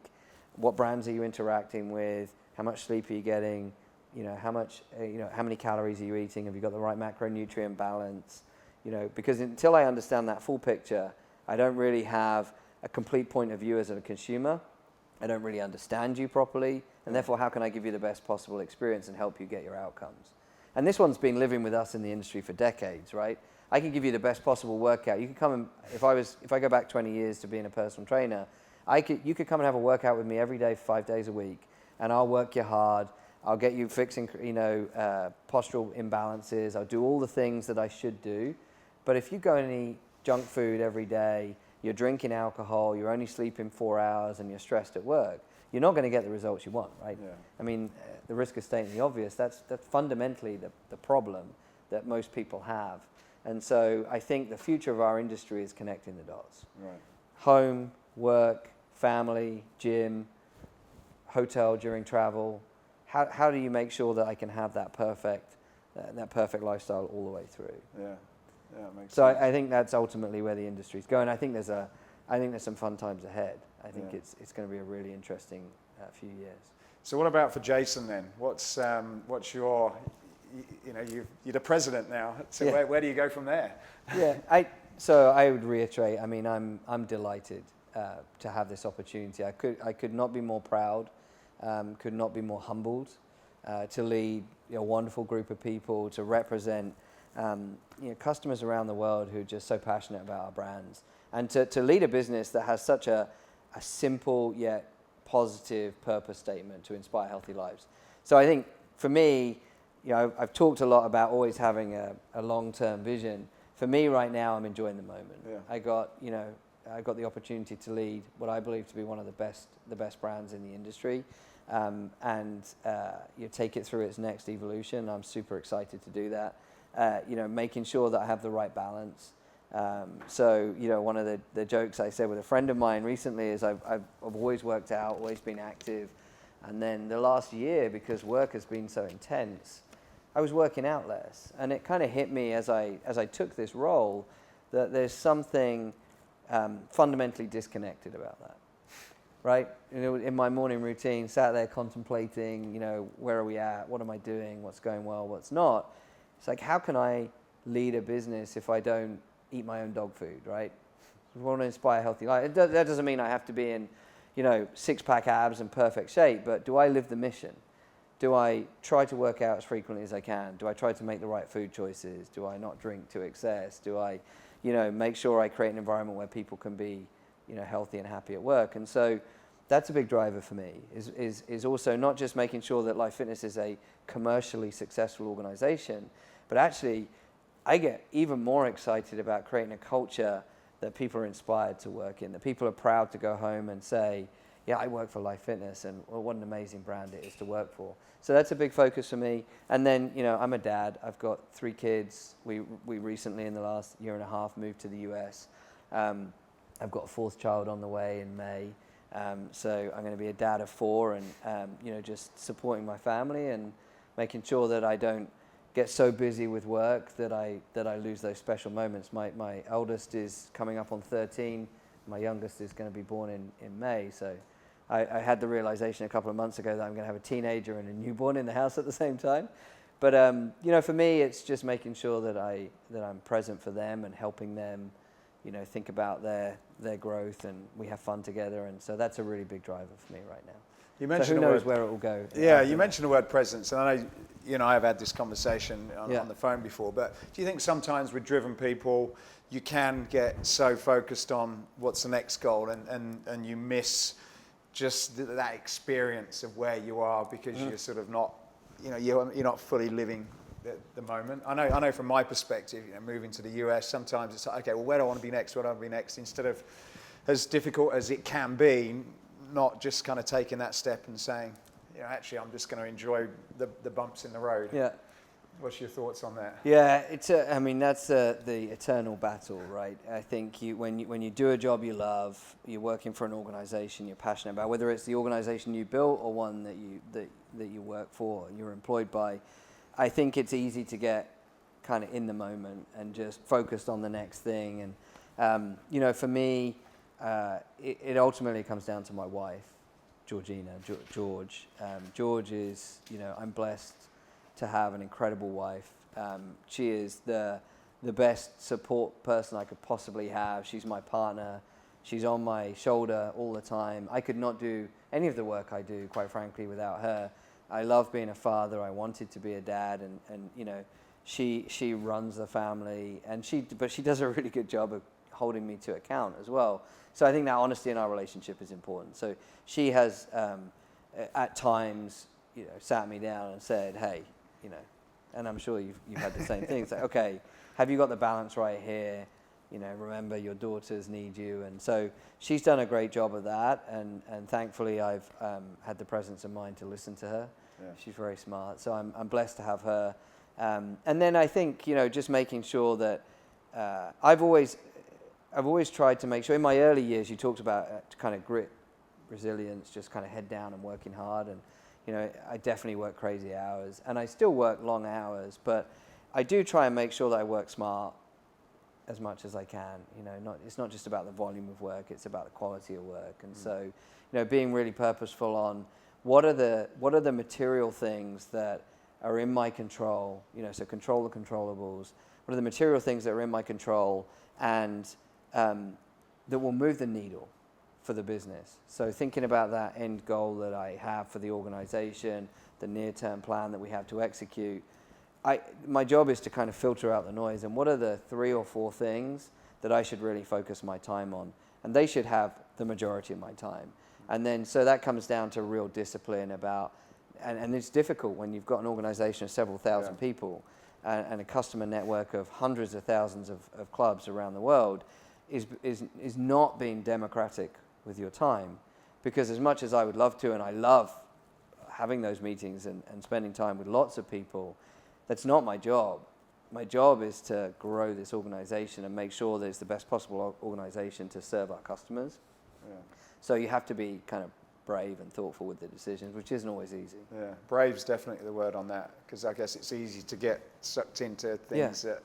What brands are you interacting with? How much sleep are you getting? How many calories are you eating? Have you got the right macronutrient balance? Because until I understand that full picture, I don't really have a complete point of view as a consumer. I don't really understand you properly, and therefore how can I give you the best possible experience and help you get your outcomes? And this one's been living with us in the industry for decades, right? I can give you the best possible workout. You could come and, if I go back 20 years to being a personal trainer, you could come and have a workout with me every day for 5 days a week, and I'll work you hard. I'll get you fixing, postural imbalances. I'll do all the things that I should do. But if you go and eat junk food every day, you're drinking alcohol, you're only sleeping 4 hours, and you're stressed at work, you're not going to get the results you want, right? Yeah. I mean, the risk of stating the obvious, that's fundamentally the problem that most people have. And so I think the future of our industry is connecting the dots. Right. Home, work, family, gym, hotel during travel. How do you make sure that I can have that perfect lifestyle all the way through? Yeah, it makes sense. I think that's ultimately where the industry's going. I think there's some fun times ahead. I think it's going to be a really interesting few years. So what about for Jason then? What's your, you're the president now. So where do you go from there? So I would reiterate. I mean, I'm delighted to have this opportunity. I could not be more proud. Could not be more humbled to lead a wonderful group of people, to represent customers around the world who are just so passionate about our brands, and to lead a business that has such a simple yet positive purpose statement to inspire healthy lives. So I think for me, I've talked a lot about always having a long-term vision. For me right now, I'm enjoying the moment. Yeah. I got the opportunity to lead what I believe to be one of the best brands in the industry, and take it through its next evolution. I'm super excited to do that. Making sure that I have the right balance. So one of the jokes I said with a friend of mine recently is I've always worked out, always been active, and then the last year, because work has been so intense, I was working out less, and it kind of hit me as I took this role that there's something fundamentally disconnected about that, right? In my morning routine, sat there contemplating, where are we at? What am I doing? What's going well? What's not? It's like, how can I lead a business if I don't eat my own dog food, right? I want to inspire healthy life. That doesn't mean I have to be in, six-pack abs and perfect shape, but do I live the mission? Do I try to work out as frequently as I can? Do I try to make the right food choices? Do I not drink to excess? Do I, make sure I create an environment where people can be, healthy and happy at work? And so, that's a big driver for me, is also not just making sure that Life Fitness is a commercially successful organization, but actually I get even more excited about creating a culture that people are inspired to work in, that people are proud to go home and say, yeah, I work for Life Fitness, and well, what an amazing brand it is to work for. So that's a big focus for me. And then, I'm a dad. I've got 3 kids. We recently, in the last year and a half, moved to the US. I've got a 4th child on the way in May. So I'm going to be a dad of 4, and just supporting my family and making sure that I don't get so busy with work that I lose those special moments. My eldest is coming up on 13. My youngest is going to be born in May. So I had the realization a couple of months ago that I'm going to have a teenager and a newborn in the house at the same time. But for me, it's just making sure that I'm present for them and helping them, think about their growth, and we have fun together. And so that's a really big driver for me right now. You mentioned so who knows where it will go. Yeah, you mentioned the word presence, and I know, I've had this conversation on the phone before, but do you think sometimes with driven people, you can get so focused on what's the next goal and you miss just that experience of where you are because you're sort of not, you're not fully living the moment? I know from my perspective, moving to the US, sometimes it's like, okay, well, where do I want to be next? Where do I want to be next? Instead of, as difficult as it can be, not just kind of taking that step and saying, actually, I'm just going to enjoy the bumps in the road. Yeah. What's your thoughts on that? Yeah, that's the eternal battle, right? I think when you do a job you love, you're working for an organization you're passionate about, whether it's the organization you built or one that you work for, you're employed by. I think it's easy to get kind of in the moment and just focused on the next thing. And for me, it ultimately comes down to my wife, Georgina, George. George is, I'm blessed to have an incredible wife. She is the best support person I could possibly have. She's my partner. She's on my shoulder all the time. I could not do any of the work I do, quite frankly, without her. I love being a father. I wanted to be a dad, and she runs the family, but she does a really good job of holding me to account as well. So I think that honesty in our relationship is important. So she has, at times, sat me down and said, hey, and I'm sure you've had the same thing. It's like, okay, have you got the balance right here? Remember your daughters need you. And so she's done a great job of that. And thankfully I've had the presence of mind to listen to her. Yeah. She's very smart. So I'm blessed to have her. And then I think, just making sure that I've always tried to make sure, in my early years, you talked about kind of grit, resilience, just kind of head down and working hard. And, I definitely work crazy hours, and I still work long hours, but I do try and make sure that I work smart as much as I can. It's not just about the volume of work, it's about the quality of work. And so, being really purposeful on what are the material things that are in my control, so control the controllables. What are the material things that are in my control and that will move the needle for the business? So thinking about that end goal that I have for the organization, the near-term plan that we have to execute, my job is to kind of filter out the noise, and what are the 3 or 4 things that I should really focus my time on, and they should have the majority of my time. And then so that comes down to real discipline about, and it's difficult when you've got an organization of several thousand people and a customer network of hundreds of thousands of clubs around the world, is not being democratic with your time. Because as much as I would love to, and I love having those meetings and spending time with lots of people, that's not my job. My job is to grow this organization and make sure that it's the best possible organization to serve our customers. Yeah. So you have to be kind of brave and thoughtful with the decisions, which isn't always easy. Yeah, brave's definitely the word on that, because I guess it's easy to get sucked into things that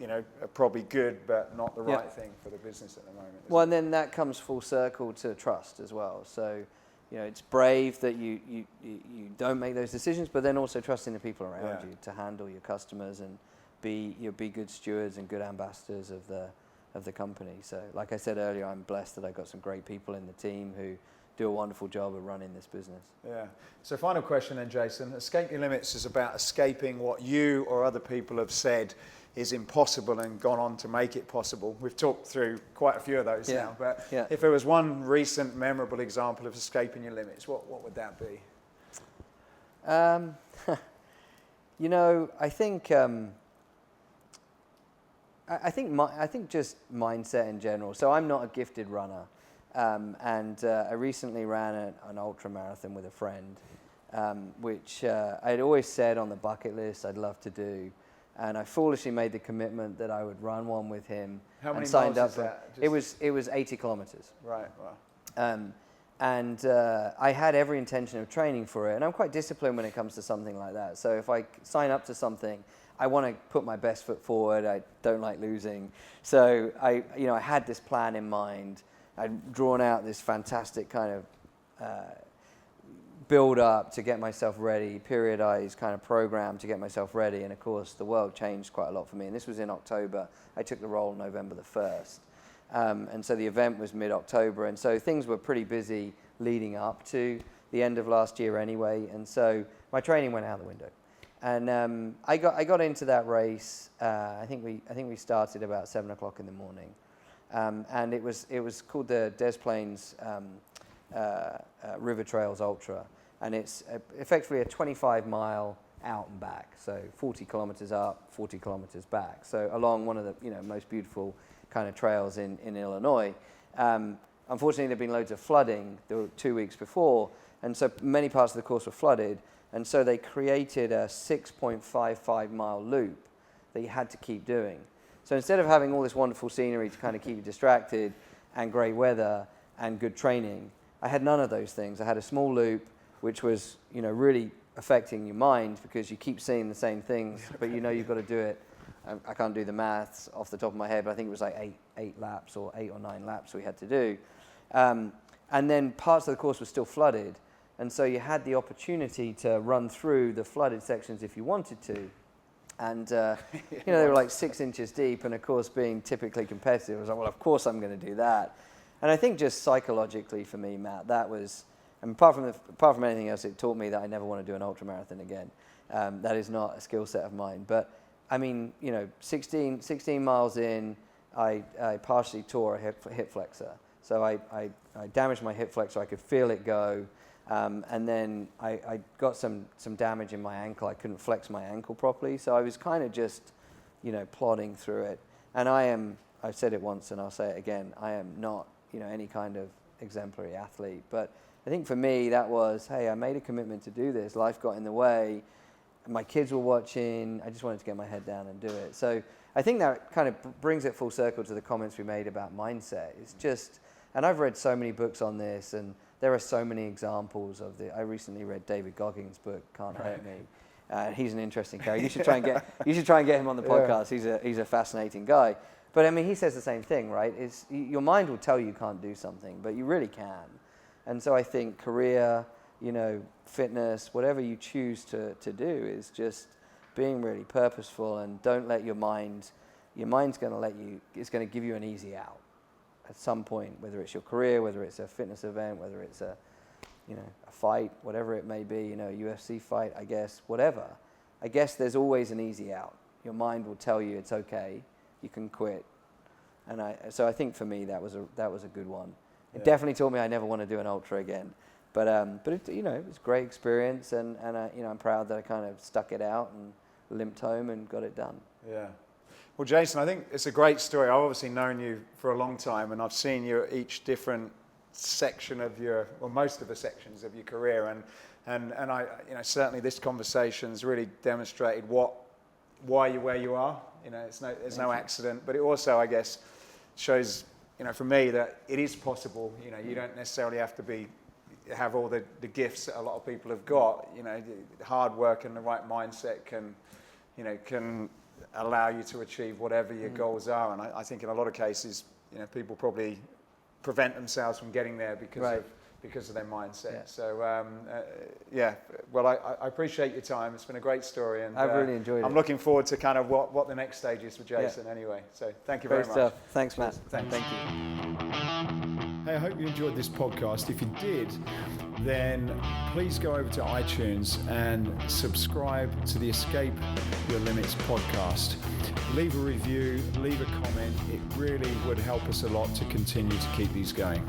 are probably good, but not the right thing for the business at the moment. Well, and then that comes full circle to trust as well. So, it's brave that you don't make those decisions, but then also trusting the people around you to handle your customers and be good stewards and good ambassadors of the company. So, like I said earlier, I'm blessed that I've got some great people in the team who do a wonderful job of running this business. Yeah. So final question then, Jason. Escape Your Limits is about escaping what you or other people have said is impossible and gone on to make it possible. We've talked through quite a few of those now, but if there was one recent memorable example of escaping your limits, what would that be? You know, I think just mindset in general. So I'm not a gifted runner, and I recently ran an ultra marathon with a friend, which I'd always said on the bucket list I'd love to do, and I foolishly made the commitment that I would run one with him. How many and signed miles up is that? It was 80 kilometers. Right. Wow. And I had every intention of training for it, and I'm quite disciplined when it comes to something like that. So if I sign up to something, I want to put my best foot forward. I don't like losing. So I had this plan in mind. I'd drawn out this fantastic kind of build up to get myself ready, periodized kind of program to get myself ready. And of course, the world changed quite a lot for me. And this was in October. I took the role November the 1st. And so the event was mid-October. And so things were pretty busy leading up to the end of last year anyway. And so my training went out the window. And I got into that race. I think we started about 7 o'clock in the morning, and it was called the Des Plaines River Trails Ultra, and it's effectively a 25-mile out and back, so 40 kilometers up, 40 kilometers back, so along one of the most beautiful kind of trails in Illinois. Unfortunately, there'd been loads of flooding 2 weeks before, and so many parts of the course were flooded. And so they created a 6.55 mile loop that you had to keep doing. So instead of having all this wonderful scenery to kind of keep you distracted and great weather and good training, I had none of those things. I had a small loop, which was, really affecting your mind because you keep seeing the same things, but you've got to do it. I can't do the maths off the top of my head, but I think it was like eight laps or 8 or 9 laps we had to do. And then parts of the course were still flooded. And so you had the opportunity to run through the flooded sections if you wanted to. And, they were like 6 inches deep. And of course, being typically competitive, I was like, well, of course I'm going to do that. And I think just psychologically for me, Matt, that was, and apart from anything else, it taught me that I never want to do an ultramarathon again. That is not a skill set of mine. But I mean, 16 miles in, I partially tore a hip flexor. So I damaged my hip flexor. I could feel it go. And then I got some damage in my ankle. I couldn't flex my ankle properly. So I was kind of just, plodding through it. And I've said it once and I'll say it again, I am not, any kind of exemplary athlete. But I think for me that was, hey, I made a commitment to do this. Life got in the way. My kids were watching. I just wanted to get my head down and do it. So I think that kind of brings it full circle to the comments we made about mindset. It's just, and I've read so many books on this, and there are so many examples of I recently read David Goggins' book, Can't Hurt Me. He's an interesting character. You should try and get him on the podcast. He's a fascinating guy. But I mean, he says the same thing, right? Your mind will tell you can't do something, but you really can. And so I think career, fitness, whatever you choose to do is just being really purposeful, and don't let your mind's going to it's going to give you an easy out at some point, whether it's your career, whether it's a fitness event, whether it's a fight, whatever it may be, a UFC fight, I guess, whatever. I guess there's always an easy out. Your mind will tell you it's okay, you can quit. And so I think for me that was a good one. It definitely taught me I never want to do an ultra again. But it, it was a great experience, and I'm proud that I kind of stuck it out and limped home and got it done. Yeah. Well, Jason, I think it's a great story. I've obviously known you for a long time, and I've seen you at each different section of most of the sections of your career, and I, certainly this conversation's really demonstrated why you're where you are. There's no accident, but it also, I guess, shows, for me that it is possible. You don't necessarily have to have all the gifts that a lot of people have got. Hard work and the right mindset can allow you to achieve whatever your goals are. And I think in a lot of cases, people probably prevent themselves from getting there because of because of their mindset. Yeah. So, well, I appreciate your time. It's been a great story, and I've really enjoyed it. I'm looking forward to kind of what the next stage is for Jason anyway. So thank you very much. Stuff. Thanks, Matt. Thanks. Thank you. Hey, I hope you enjoyed this podcast. If you did, then please go over to iTunes and subscribe to the Escape Your Limits podcast. Leave a review, leave a comment. It really would help us a lot to continue to keep these going.